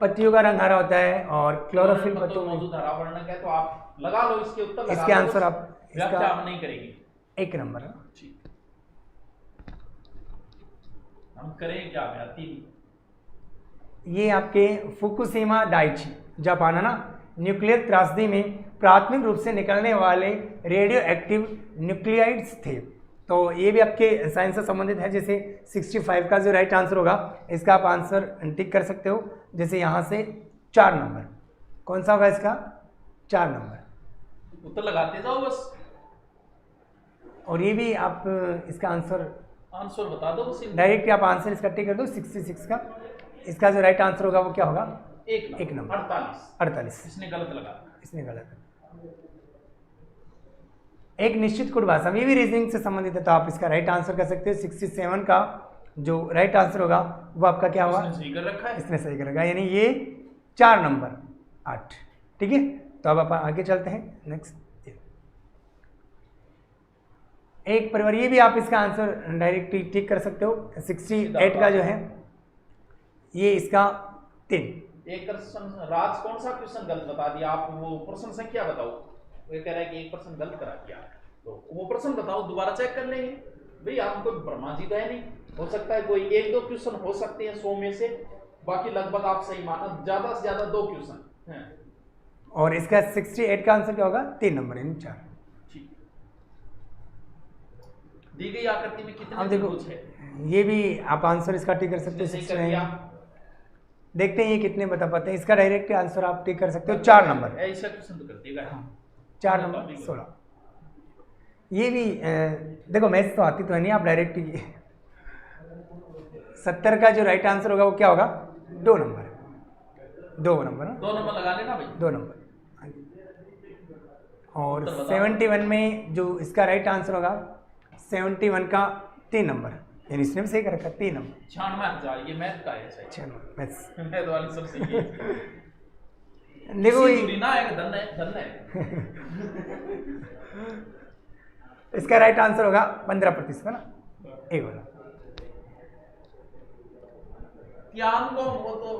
पत्तियों का रंग हरा होता है और क्लोरोफिल तो पत्तों में मौजूद हरा वर्णक है, तो आप लगा लो इसके उत्तर, लगा इसके लो, आंसर आप व्याख्या इसका हम नहीं करेंगे। 1 नंबर है। ठीक, हम करें क्या मैं आती नहीं। ये आपके फुकुशिमा डाइची जापान है ना, न्यूक्लियर त्रासदी में प्राथमिक रूप से निकलने वाले रेडियो एक्टिव न्यूक्लियाइड्स थे। तो ये भी आपके साइंस से संबंधित है। जैसे 65 का जो राइट आंसर होगा इसका आप आंसर टिक कर सकते हो। जैसे यहाँ से 4 नंबर कौन सा होगा इसका, 4 नंबर उत्तर लगाते जाओ बस, और ये भी आप इसका आंसर आंसर बता दो बस। डायरेक्ट आप आंसर इसका टिक कर दो 66 का। इसका जो राइट आंसर होगा वो क्या होगा, एक नंबर 48। इसने गलत लगा। इसने गलत है। एक निश्चित कुट भाषा में, ये भी रीजनिंग से संबंधित है तो आप इसका राइट आंसर कर सकते हो। 67 का जो राइट आंसर होगा वो आपका क्या होगा, इसने सही कर रखा है। इसने सही कर रखा है, यानी ये 4 नंबर 8। ठीक है, तो अब आप आगे चलते हैं नेक्स्ट। एक परिवार, ये भी आप इसका आंसर डायरेक्ट ठीक कर सकते हो। 68 का जो है ये इसका 3। एक क्वेश्चन राज, कौन सा क्वेश्चन गलत बता दिया आप, वो प्रश्न संख्या बताओ। वो कह रहा है कि एक प्रश्न गलत करा दिया, तो वो प्रश्न बताओ, दोबारा चेक कर लेंगे। भाई आप कोई ब्रह्मा जी तो है नहीं, हो सकता है कोई 1-2 क्वेश्चन हो सकते हैं 100 में से, बाकी लगभग आप सही माना, ज्यादा से ज्यादा 2 क्वेश्चन हैं। और इसका 68 का आंसर क्या होगा, 3 नंबर यानी 4। ठीक, दी गई आकृति में कितने अब देखो त्रिभुज है? ये भी आप आंसर इसका टिक कर सकते हो। इसने सही कर 69 दिया। देखते हैं ये कितने बता पाते हैं। इसका डायरेक्ट आंसर आप टिक कर सकते हो 4 नंबर। ऐसा क्वेश्चन तो कर देगा। 4 नंबर 16। ये भी देखो मैथ्स तो आती तो है नहीं, आप डायरेक्ट 70 का जो राइट आंसर होगा वो क्या होगा, 2 नंबर। 2 नंबर ना, 2 नंबर लगा लेना भाई। 2 नंबर। और 71 में जो इसका राइट आंसर होगा 71 का 3 नंबर, यानी इसने भी सही कर रखा 3 नंबर। 96,000 ये मैथ का है सही। 6 नंबर मैथ्स। मैथ वाली सब सही है। देखो इसी दूरी ना है, धन है। इसका राइट आंसर होगा 15% ना, एक वाला। तियांगोंग वो तो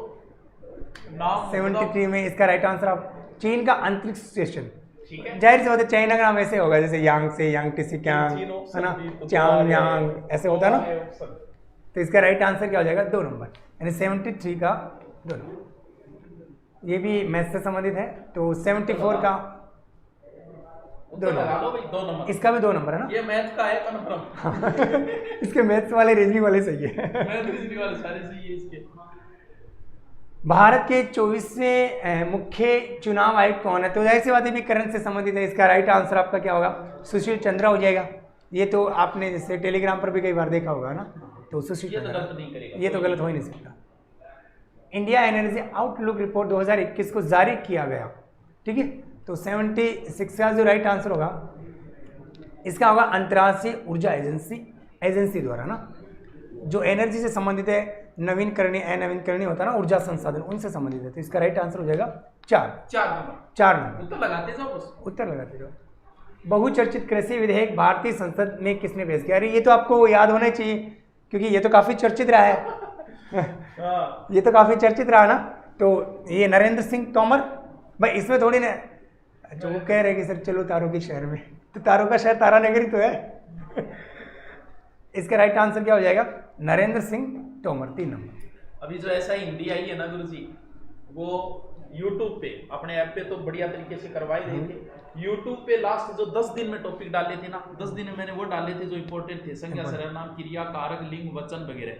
नाम 73 में इसका राइट आंसर आप चीन का अंतरिक्ष स्टेशन। ठीक है, जाहिर सी बात है चाइना का नाम ऐसे होगा जैसे यांग से यांग टिसी क्यांग है ना, चांग यांग ऐसे होता है ना। तो इसका राइट आंसर क्या हो जाएगा, 2 नंबर, यानी 73 का 2 नंबर। ये भी मैथ से संबंधित है। तो 74 का 2 लगा नंबर, लो भाई 2 नंबर। इसका भी 2 नंबर है ना। ये मैथ का है कन्फर्म। इसके मैथ्स वाले रीजनिंग वाले सही है। मैथ रीजनिंग वाले सारे सही है इसके। भारत के 24वें मुख्य चुनाव आयुक्त कौन है, तो जाहिर सी बात है भी करंट से संबंधित है। इसका राइट आंसर आपका क्या होगा, सुशील चंद्रा हो जाएगा। ये तो आपने जैसे टेलीग्राम पर भी कई बार देखा होगा ना, तो सुशील ये तो चंद्रा, गलत नहीं करेगा, ये तो गलत हो ही नहीं सकता। इंडिया एनर्जी आउटलुक रिपोर्ट 2021 को जारी किया गया। ठीक है, तो 76 का जो राइट आंसर होगा इसका होगा अंतर्राष्ट्रीय ऊर्जा एजेंसी द्वारा ना, जो एनर्जी से संबंधित है, नवीनकरणीय अनवीनकरणीय होता है ना, ऊर्जा संसाधन, उनसे संबंधित है। तो इसका राइट आंसर हो जाएगा 4 नंबर। उत्तर लगाते जाओ बस। उत्तर लगाते जाओ। बहुचर्चित कृषि विधेयक भारतीय संसद में किसने पेश किया, अरे ये तो आपको याद होना चाहिए क्योंकि ये तो काफी चर्चित रहा है। ये तो काफी चर्चित रहा ना। तो ये नरेंद्र सिंह तोमर। भाई इसमें थोड़ी ना जो वो कह रहे हैं कि सर चलो तारों के शहर में, तो तारों का शहर तारानगरी तो है। इसका राइट आंसर क्या हो जाएगा, नरेंद्र सिंह तोमर, 3 नंबर। अभी जो ऐसा हिंदी आई है ना गुरु जी, वो यूट्यूब पे अपने ऐप पे तो बढ़िया तरीके से करवाई रहे थे। यूट्यूब पे लास्ट जो 10 दिन में टॉपिक डाले थे ना, 10 दिन में मैंने वो डाले थे जो इंपॉर्टेंट थे, संज्ञा सर्वनाम क्रिया कारक लिंग वचन वगैरह,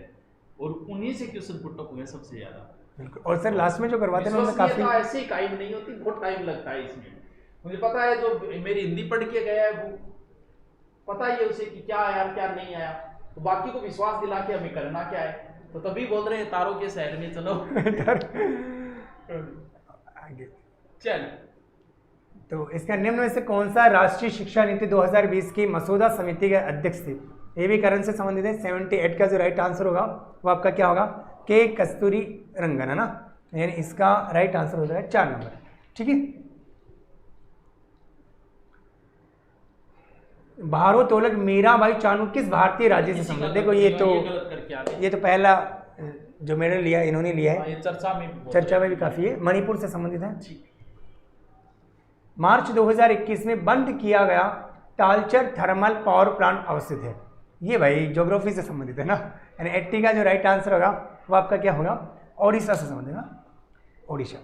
और उन्हीं से क्वेश्चन पुट अप हुए सबसे ज्यादा। बिल्कुल। और सर लास्ट में जो करवाते हैं उनमें काफी ऐसे ही कायम नहीं होती, बहुत टाइम लगता है इसमें। मुझे पता है जो मेरी हिंदी पढ़ के गया है वो पता ही है उसे कि क्या आया क्या नहीं आया, तो बाकी को विश्वास दिला के हमें करना क्या है। तो तभी बोल रहे हैं तारों के शहर में चलो। आगे चल तो इसका निम्न में से कौन सा राष्ट्रीय शिक्षा नीति 2020 की मसौदा समिति के अध्यक्ष थे? ये भी करंट से संबंधित है। 78 का जो राइट आंसर होगा वो आपका क्या होगा? के कस्तूरी रंगन, है ना, यानी इसका राइट आंसर हो जाएगा 4 नंबर। ठीक है। भारोत्तोलक मीराबाई चानू किस भारतीय राज्य से संबंधित? देखो ये तो पहला जो मेडल लिया इन्होंने लिया है, ये चर्चा में भी काफी है, मणिपुर से संबंधित है। मार्च 2021 में बंद किया गया तालचर थर्मल पावर प्लांट अवस्थित है। ये भाई ज्योग्राफी से संबंधित है ना, यानी 80 का जो राइट आंसर होगा वो आपका क्या होगा? ओडिशा से संबंधित है ना, ओडिशा।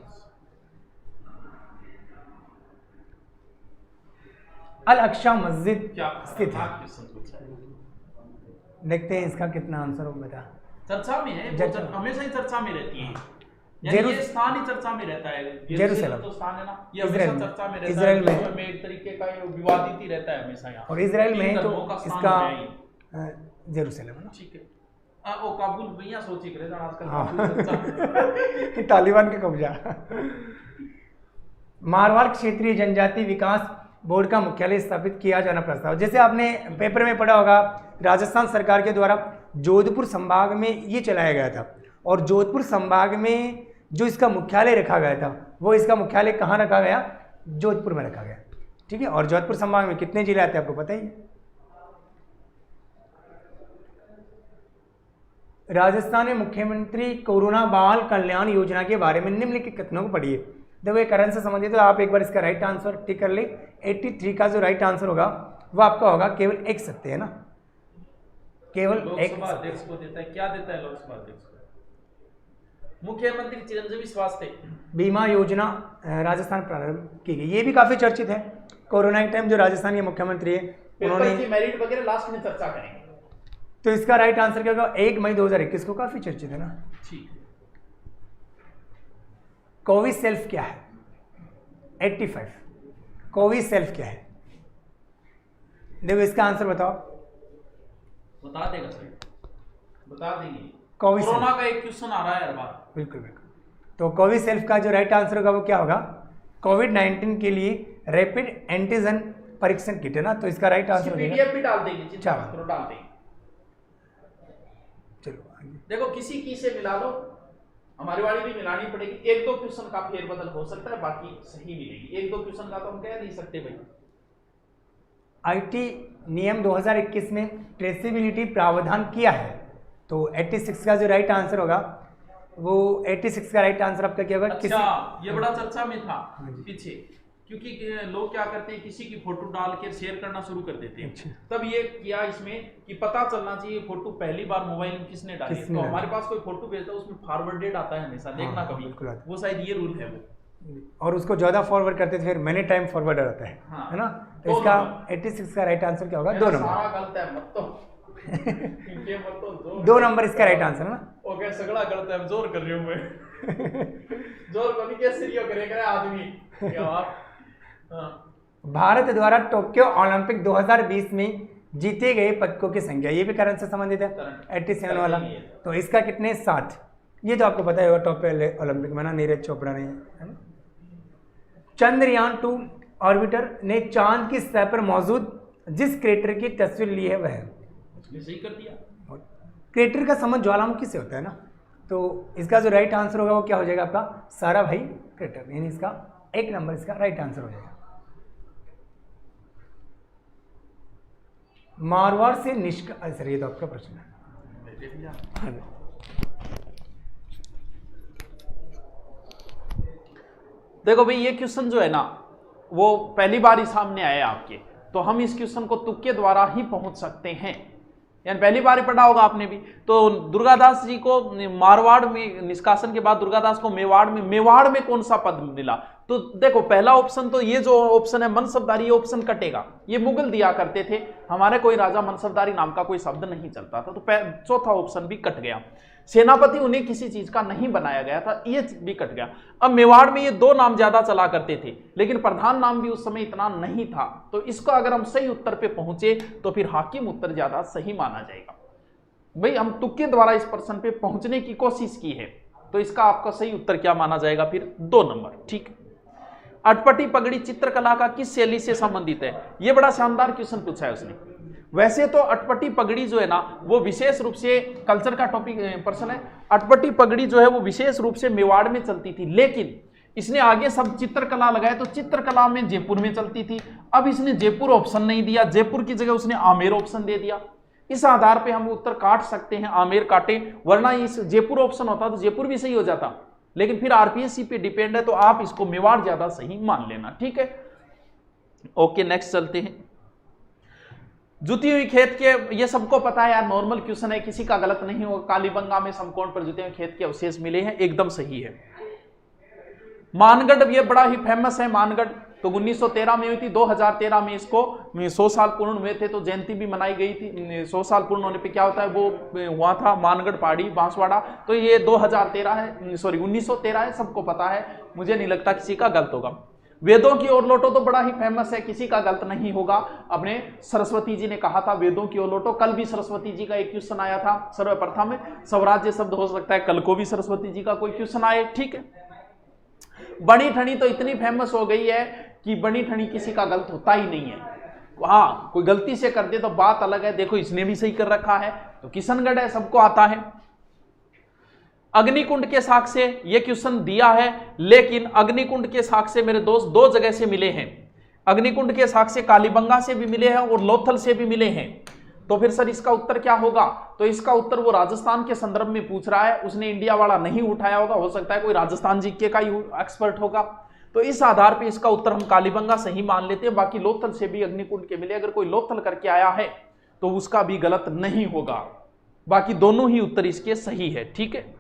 अल अक्सा मस्जिद स्थित है। देखते हैं इसका कितना आंसर हो बेटा। चर्चा में है, हमेशा ही चर्चा में रहती है, ये स्थान ही चर्चा में रहता है। जेरूसलम तो स्थान है ना, ये हमेशा चर्चा में रहता है। इजराइल में एक तरीके का ये विवादित ही रहता है हमेशा यहाँ। और इजराइल में तो इसका जेरूसलम है ना। ठीक है। ओ काबुल भैया सोची करे ना आजकल काबुल चर्चा तालिबान का कब्जा। मारवाड़ क्षेत्रीय जनजाति विकास बोर्ड का मुख्यालय स्थापित किया जाना प्रस्ताव। जैसे आपने पेपर में पढ़ा होगा, राजस्थान सरकार के द्वारा जोधपुर संभाग में ये चलाया गया था, और जोधपुर संभाग में जो इसका मुख्यालय रखा गया था वो इसका मुख्यालय कहाँ रखा गया? जोधपुर में रखा गया। ठीक है। और जोधपुर संभाग में कितने जिले आते हैं आपको पता ही है। राजस्थान में मुख्यमंत्री कोरोना बाल कल्याण योजना के बारे में निम्नलिखित कथनों को पढ़िए। देखो ये करंट से संबंधित है, आप एक बार इसका राइट आंसर टिक कर ले। 83 का जो राइट आंसर होगा वो आपका होगा केवल एक सत्य, है ना, केवल एक अध्यक्ष को देता है। क्या देता है लोकसभा अध्यक्ष को? मुख्यमंत्री चिरंजीवी स्वास्थ्य बीमा योजना राजस्थान प्रारंभ की गई। ये भी काफी चर्चित है। कोरोना के टाइम जो राजस्थान के मुख्यमंत्री है उन्होंने मेरिट वगैरह लास्ट में चर्चा करेंगे। तो इसका राइट आंसर क्या होगा? 1 मई 2021 को, काफी चर्चित है ना। ठीक। कोविसेल्फ क्या है? 85 कोविसेल्फ क्या है? देखो इसका आंसर बताओ। बता देगा सर, बता देंगे। कोविसेल्फ कोरोना का एक क्वेश्चन आ रहा है हर बार। बिल्कुल बिल्कुल। तो कोविसेल्फ का जो राइट आंसर होगा वो क्या होगा? कोविड-19 के लिए रैपिड एंटीजन परीक्षण किट, है ना। तो इसका राइट आंसर पीडीएफ भी डाल देंगे, चिंता मत करो, डाल देंगे। चलो आगे देखो किसी की से मिला लो, हमारी वाली भी मिलानी पड़ेगी। 1-2 क्वेश्चन का फेरबदल हो सकता है, बाकी सही मिलेगी। 1-2 क्वेश्चन का तो हम कह नहीं सकते भाई। आईटी नियम 2021 में ट्रेसेबिलिटी प्रावधान किया है। तो 86 का जो राइट आंसर होगा वो 86 का राइट आंसर आपका क्या होगा? अच्छा, ये बड़ा चर्चा में था पीछे, क्योंकि लोग क्या करते हैं, किसी की फोटो डाल के शेयर करना शुरू कर देते हैं। अच्छा। तब ये किया इसमें कि पता चलना चाहिए फोटो पहली बार मोबाइल में किसने डाली। तो हमारे पास कोई फोटो भेजता है उसमें फॉरवर्डेड आता है हमेशा, देखना कभी, वो शायद ये रूल है वो। और उसको ज्यादा फॉरवर्ड करते थे फिर मैनी टाइम फॉरवर्ड आता है, हाँ। है ना। तो इसका 86 का राइट आंसर क्या होगा? 2 नंबर। सारा गलत है मत तो ये मत तो 2 नंबर इसका राइट आंसर है ना। ओके, सगड़ा गलत है, जोर कर रही हूं मैं। जोर को नहीं कैसे रियो करेगा आदमी क्या बात। भारत द्वारा टोक्यो ओलंपिक 2020 में जीते गए पदकों की संख्या, ये भी करंट से संबंधित है, 87 वाला। तो इसका कितने? 7। ये तो आपको पता ही होगा, टोक्यो ओलंपिक में ना नीरज चोपड़ा ने, है ना। चंद्रयान 2 ऑर्बिटर ने चांद की सतह पर मौजूद जिस क्रेटर की तस्वीर ली है वह सही कर दिया। क्रेटर का संबंध ज्वालामुखी से होता है ना। तो इसका जो राइट आंसर होगा वो क्या हो जाएगा आपका? सारा भाई क्रेटर, यानी इसका 1 नंबर इसका राइट आंसर हो जाएगा। मारवाड़ से सर ये तो आपका प्रश्न है। देखो भाई, ये क्वेश्चन जो है ना वो पहली बार ही सामने आया आपके, तो हम इस क्वेश्चन को तुक्के द्वारा ही पहुंच सकते हैं, यानी पहली बार ही पढ़ा होगा आपने भी। तो दुर्गादास जी को मारवाड़ में निष्कासन के बाद दुर्गादास को मेवाड़ में कौन सा पद मिला? तो देखो पहला ऑप्शन, तो ये जो ऑप्शन है मनसबदारी, ये ऑप्शन कटेगा। ये मुगल दिया करते थे, हमारे कोई राजा मनसबदारी नाम का कोई शब्द नहीं चलता था, तो चौथा ऑप्शन भी कट गया। सेनापति उन्हें किसी चीज का नहीं बनाया गया था, ये भी कट गया। अब मेवाड़ में ये 2 नाम ज्यादा चला करते थे, लेकिन प्रधान नाम भी उस समय इतना नहीं था। तो इसका अगर हम सही उत्तर पे पहुंचे तो फिर हाकिम उत्तर ज्यादा सही माना जाएगा। भाई हम तुक्के द्वारा इस प्रश्न पे पहुंचने की कोशिश की है, तो इसका आपका सही उत्तर क्या माना जाएगा? फिर 2 नंबर। ठीक। अटपटी पगड़ी चित्रकला का किस शैली से संबंधित है? ये बड़ा शानदार क्वेश्चन पूछा है उसने। वैसे तो अटपटी पगड़ी जो है ना वो विशेष रूप से कल्चर का टॉपिक पर्सन है। अटपटी पगड़ी जो है वो विशेष रूप से मेवाड़ में चलती थी, लेकिन इसने आगे सब चित्रकला लगाया तो चित्रकला में जयपुर में चलती थी। अब इसने जयपुर ऑप्शन नहीं दिया, जयपुर की जगह उसने आमेर ऑप्शन दे दिया। इस आधार पे हम उत्तर काट सकते हैं, आमेर काटे, वरना इस जयपुर ऑप्शन होता तो जयपुर भी सही हो जाता, लेकिन फिर आरपीएससी पे डिपेंड है तो आप इसको मेवाड़ ज्यादा सही मान लेना, ठीक है। ओके, नेक्स्ट चलते हैं। जुती हुई खेत के, ये सबको पता है यार, नॉर्मल क्वेश्चन है, किसी का गलत नहीं होगा। कालीबंगा में समकोण पर जुते हुए खेत के अवशेष मिले हैं, एकदम सही है। मानगढ़, ये बड़ा ही फेमस है मानगढ़, तो 1913 में हुई थी, 2013 में इसको 100 साल पूर्ण हुए थे तो जयंती भी मनाई गई थी। 100 साल पूर्ण होने पे क्या होता है वो हुआ था, मानगढ़ पहाड़ी बांसवाड़ा, तो ये 2013 है, सॉरी 1913 है, सबको पता है, मुझे नहीं लगता किसी का गलत होगा। वेदों की ओर लौटो तो बड़ा ही फेमस है, किसी का गलत नहीं होगा। अपने सरस्वती जी ने कहा था वेदों की ओर लौटो, कल भी सरस्वती जी का एक क्वेश्चन आया था सर्वप्रथम में, स्वराज्य शब्द हो सकता है कल को भी सरस्वती जी का कोई क्वेश्चन आए, ठीक है। बनी ठनी तो इतनी फेमस हो गई है कि बनी ठनी किसी का गलत होता ही नहीं है। हाँ, कोई गलती से कर दे तो बात अलग है, देखो इसने भी सही कर रखा है, तो किशनगढ़ है, सबको आता है। अग्निकुंड के साक्ष्य, ये क्वेश्चन दिया है, लेकिन अग्निकुंड के साक्ष्य मेरे दोस्त दो जगह से मिले हैं। अग्निकुंड के साक्ष्य कालीबंगा से भी मिले हैं और लोथल से भी मिले हैं, तो फिर सर इसका उत्तर क्या होगा? तो इसका उत्तर वो राजस्थान के संदर्भ में पूछ रहा है, उसने इंडिया वाला नहीं उठाया होगा, हो सकता है कोई राजस्थान जीके का ही एक्सपर्ट होगा, तो इस आधार पे इसका उत्तर हम कालीबंगा सही मान लेते हैं। बाकी लोथल से भी अग्निकुंड के मिले, अगर कोई लोथल करके आया है तो उसका भी गलत नहीं होगा, बाकी दोनों ही उत्तर इसके सही है, ठीक है।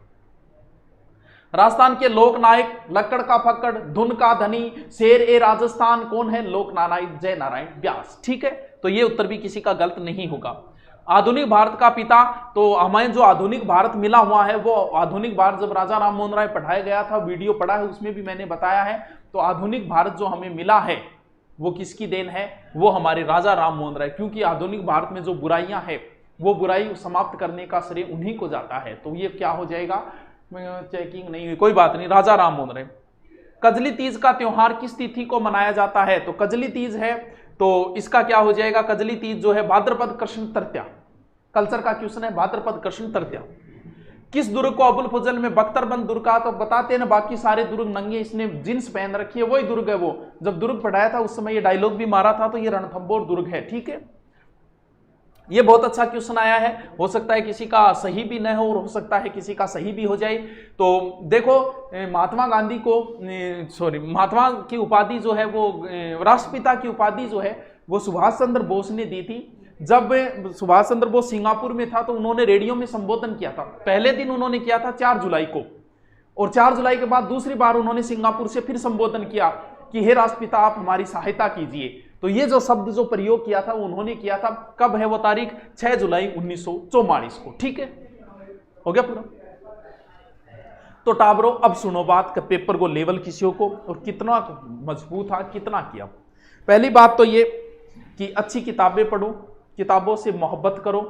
राजस्थान के लोक नायक, लक्कड़ का फक्कड़, धुन का धनी, शेर ए राजस्थान कौन है? लोक नारायण जय नारायण व्यास, ठीक है, तो ये उत्तर भी किसी का गलत नहीं होगा। आधुनिक भारत का पिता, तो हमें जो आधुनिक भारत मिला हुआ है वो आधुनिक भारत जब राजा राम मोहन राय पढ़ाया गया था, वीडियो पढ़ा है उसमें भी मैंने बताया है, तो आधुनिक भारत जो हमें मिला है वो किसकी देन है? वो हमारे राजा राम मोहन राय, क्योंकि आधुनिक भारत में जो बुराइयां हैं वो बुराई समाप्त करने का श्रेय उन्हीं को जाता है, तो ये क्या हो जाएगा? चेकिंग नहीं हुई, कोई बात नहीं, राजा राम मोहन राय। कजली तीज का त्योहार किस तिथि को मनाया जाता है? तो कजली तीज है, तो इसका क्या हो जाएगा? कजली तीज जो है भाद्रपद कृष्ण तृतीया, कल्चर का क्वेश्चन है, भाद्रपद कृष्ण तृतीया। किस दुर्ग को अबुल फजल में बख्तरबंद दुर्ग का? तो बताते हैं ना, बाकी सारे दुर्ग नंगे, इसने जींस पहन रखी है, वही दुर्ग है वो। जब दुर्ग पढ़ाया था उस समय ये डायलॉग भी मारा था, तो ये रणथंबोर दुर्ग है, ठीक है। ये बहुत अच्छा क्वेश्चन आया है, हो सकता है किसी का सही भी न हो और हो सकता है किसी का सही भी हो जाए। तो देखो महात्मा गांधी को, सॉरी, महात्मा की उपाधि जो है वो, राष्ट्रपिता की उपाधि जो है वो सुभाष चंद्र बोस ने दी थी। जब सुभाष चंद्र बोस सिंगापुर में था तो उन्होंने रेडियो में संबोधन किया था, पहले दिन उन्होंने किया था 4 जुलाई को, और 4 जुलाई के बाद दूसरी बार उन्होंने सिंगापुर से फिर संबोधन किया कि हे राष्ट्रपिता आप हमारी सहायता कीजिए। तो ये जो शब्द जो प्रयोग किया था वो उन्होंने किया था, कब है वो तारीख? 6 जुलाई 1944 को, ठीक है, हो गया पूरा। तो टाबरो अब सुनो बात, पेपर को लेवल किसी को और कितना मजबूत था, कितना किया। पहली बात तो ये कि अच्छी किताबें पढ़ो, किताबों से मोहब्बत करो,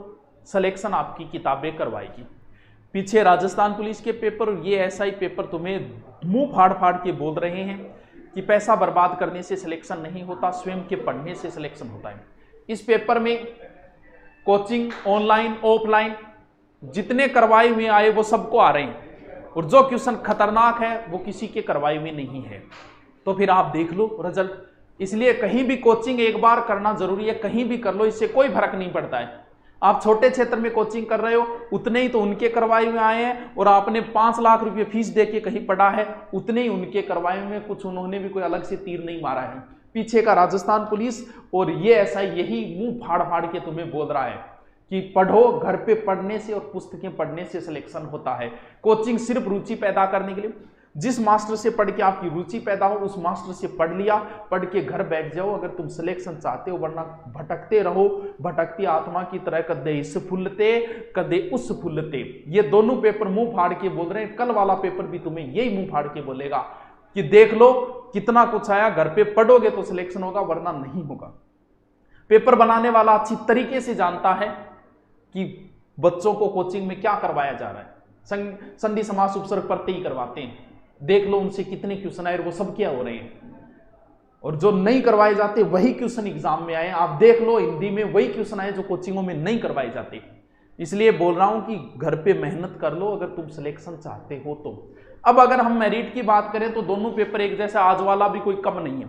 सिलेक्शन आपकी किताबें करवाएगी। पीछे राजस्थान पुलिस के पेपर और ये एसआई पेपर तुम्हें मुंह फाड़ फाड़ के बोल रहे हैं कि पैसा बर्बाद करने से सिलेक्शन नहीं होता, स्वयं के पढ़ने से सिलेक्शन होता है। इस पेपर में कोचिंग ऑनलाइन ऑफलाइन जितने करवाए हुए आए वो सबको आ रहे हैं, और जो क्वेश्चन खतरनाक है वो किसी के करवाए हुए नहीं है। तो फिर आप देख लो रिजल्ट, इसलिए कहीं भी कोचिंग एक बार करना जरूरी है, कहीं भी कर लो, इससे कोई फर्क नहीं पड़ता है। आप छोटे क्षेत्र में कोचिंग कर रहे हो उतने ही तो उनके करवाए हुए आए हैं, और आपने 5 लाख रुपए फीस दे के कहीं पढ़ा है उतने ही उनके करवाए हुए, कुछ उन्होंने भी कोई अलग से तीर नहीं मारा है। पीछे का राजस्थान पुलिस और ये एसआई यही मुंह फाड़ फाड़ के तुम्हें बोल रहा है कि पढ़ो, घर पे पढ़ने से और पुस्तकें पढ़ने से सिलेक्शन होता है। कोचिंग सिर्फ रुचि पैदा करने के लिए, जिस मास्टर से पढ़ के आपकी रुचि पैदा हो उस मास्टर से पढ़ लिया, पढ़ के घर बैठ जाओ अगर तुम सिलेक्शन चाहते हो, वरना भटकते रहो, भटकती आत्मा की तरह कदे इस फुलते कदे उस फुलते। ये दोनों पेपर मुंह फाड़ के बोल रहे हैं, कल वाला पेपर भी तुम्हें यही मुंह फाड़ के बोलेगा कि देख लो कितना कुछ आया, घर पे पढ़ोगे तो सिलेक्शन होगा वरना नहीं होगा। पेपर बनाने वाला अच्छी तरीके से जानता है कि बच्चों को कोचिंग में क्या करवाया जा रहा है, संधि समास उपसर्ग प्रत्यय करवाते हैं, देख लो उनसे कितने क्वेश्चन आए और वो सब क्या हो रहे हैं। और जो नहीं करवाए जाते वही क्वेश्चन एग्जाम में आए। आप देख लो, हिंदी में वही क्वेश्चन आए जो कोचिंगों में नहीं करवाए जाते। इसलिए बोल रहा हूं कि घर पे मेहनत कर लो अगर तुम सिलेक्शन चाहते हो तो। अब अगर हम मेरिट की बात करें तो दोनों पेपर एक जैसे, आज वाला भी कोई कम नहीं है।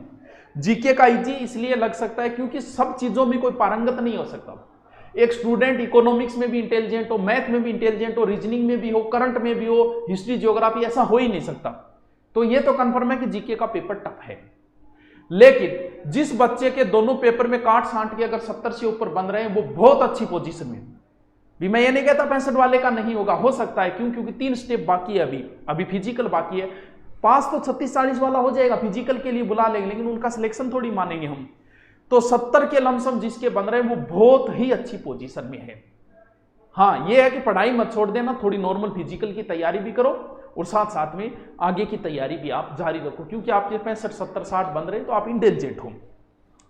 जीके का इजी इसलिए लग सकता है क्योंकि सब चीजों में कोई पारंगत नहीं हो सकता। एक स्टूडेंट इकोनॉमिक्स में भी इंटेलिजेंट हो, मैथ में भी इंटेलिजेंट हो, रीजनिंग में भी हो, करंट में भी हो, हिस्ट्री ज्योग्राफी, ऐसा हो ही नहीं सकता। तो ये तो कंफर्म है कि जीके का पेपर टफ है। लेकिन जिस बच्चे के दोनों पेपर में काट छांट के अगर 70 से ऊपर बन रहे हैं वो बहुत अच्छी पोजीशन में। भी मैं ये नहीं कहता 65 वाले का नहीं होगा, हो सकता है। क्यों? क्योंकि 3 स्टेप बाकी है, अभी फिजिकल बाकी है। पास तो 36-40 वाला हो जाएगा, फिजिकल के लिए बुला लेंगे, लेकिन उनका सिलेक्शन थोड़ी मानेंगे हम। तो 70 के लमसम जिसके बन रहे हैं वो बहुत ही अच्छी पोजीशन में है। हाँ, ये है कि पढ़ाई मत छोड़ देना, थोड़ी नॉर्मल फिजिकल की तैयारी भी करो और साथ साथ में आगे की तैयारी भी आप जारी रखो, क्योंकि आपके 65, 70, 60 बन रहे हैं तो आप इंटेलिजेंट हो।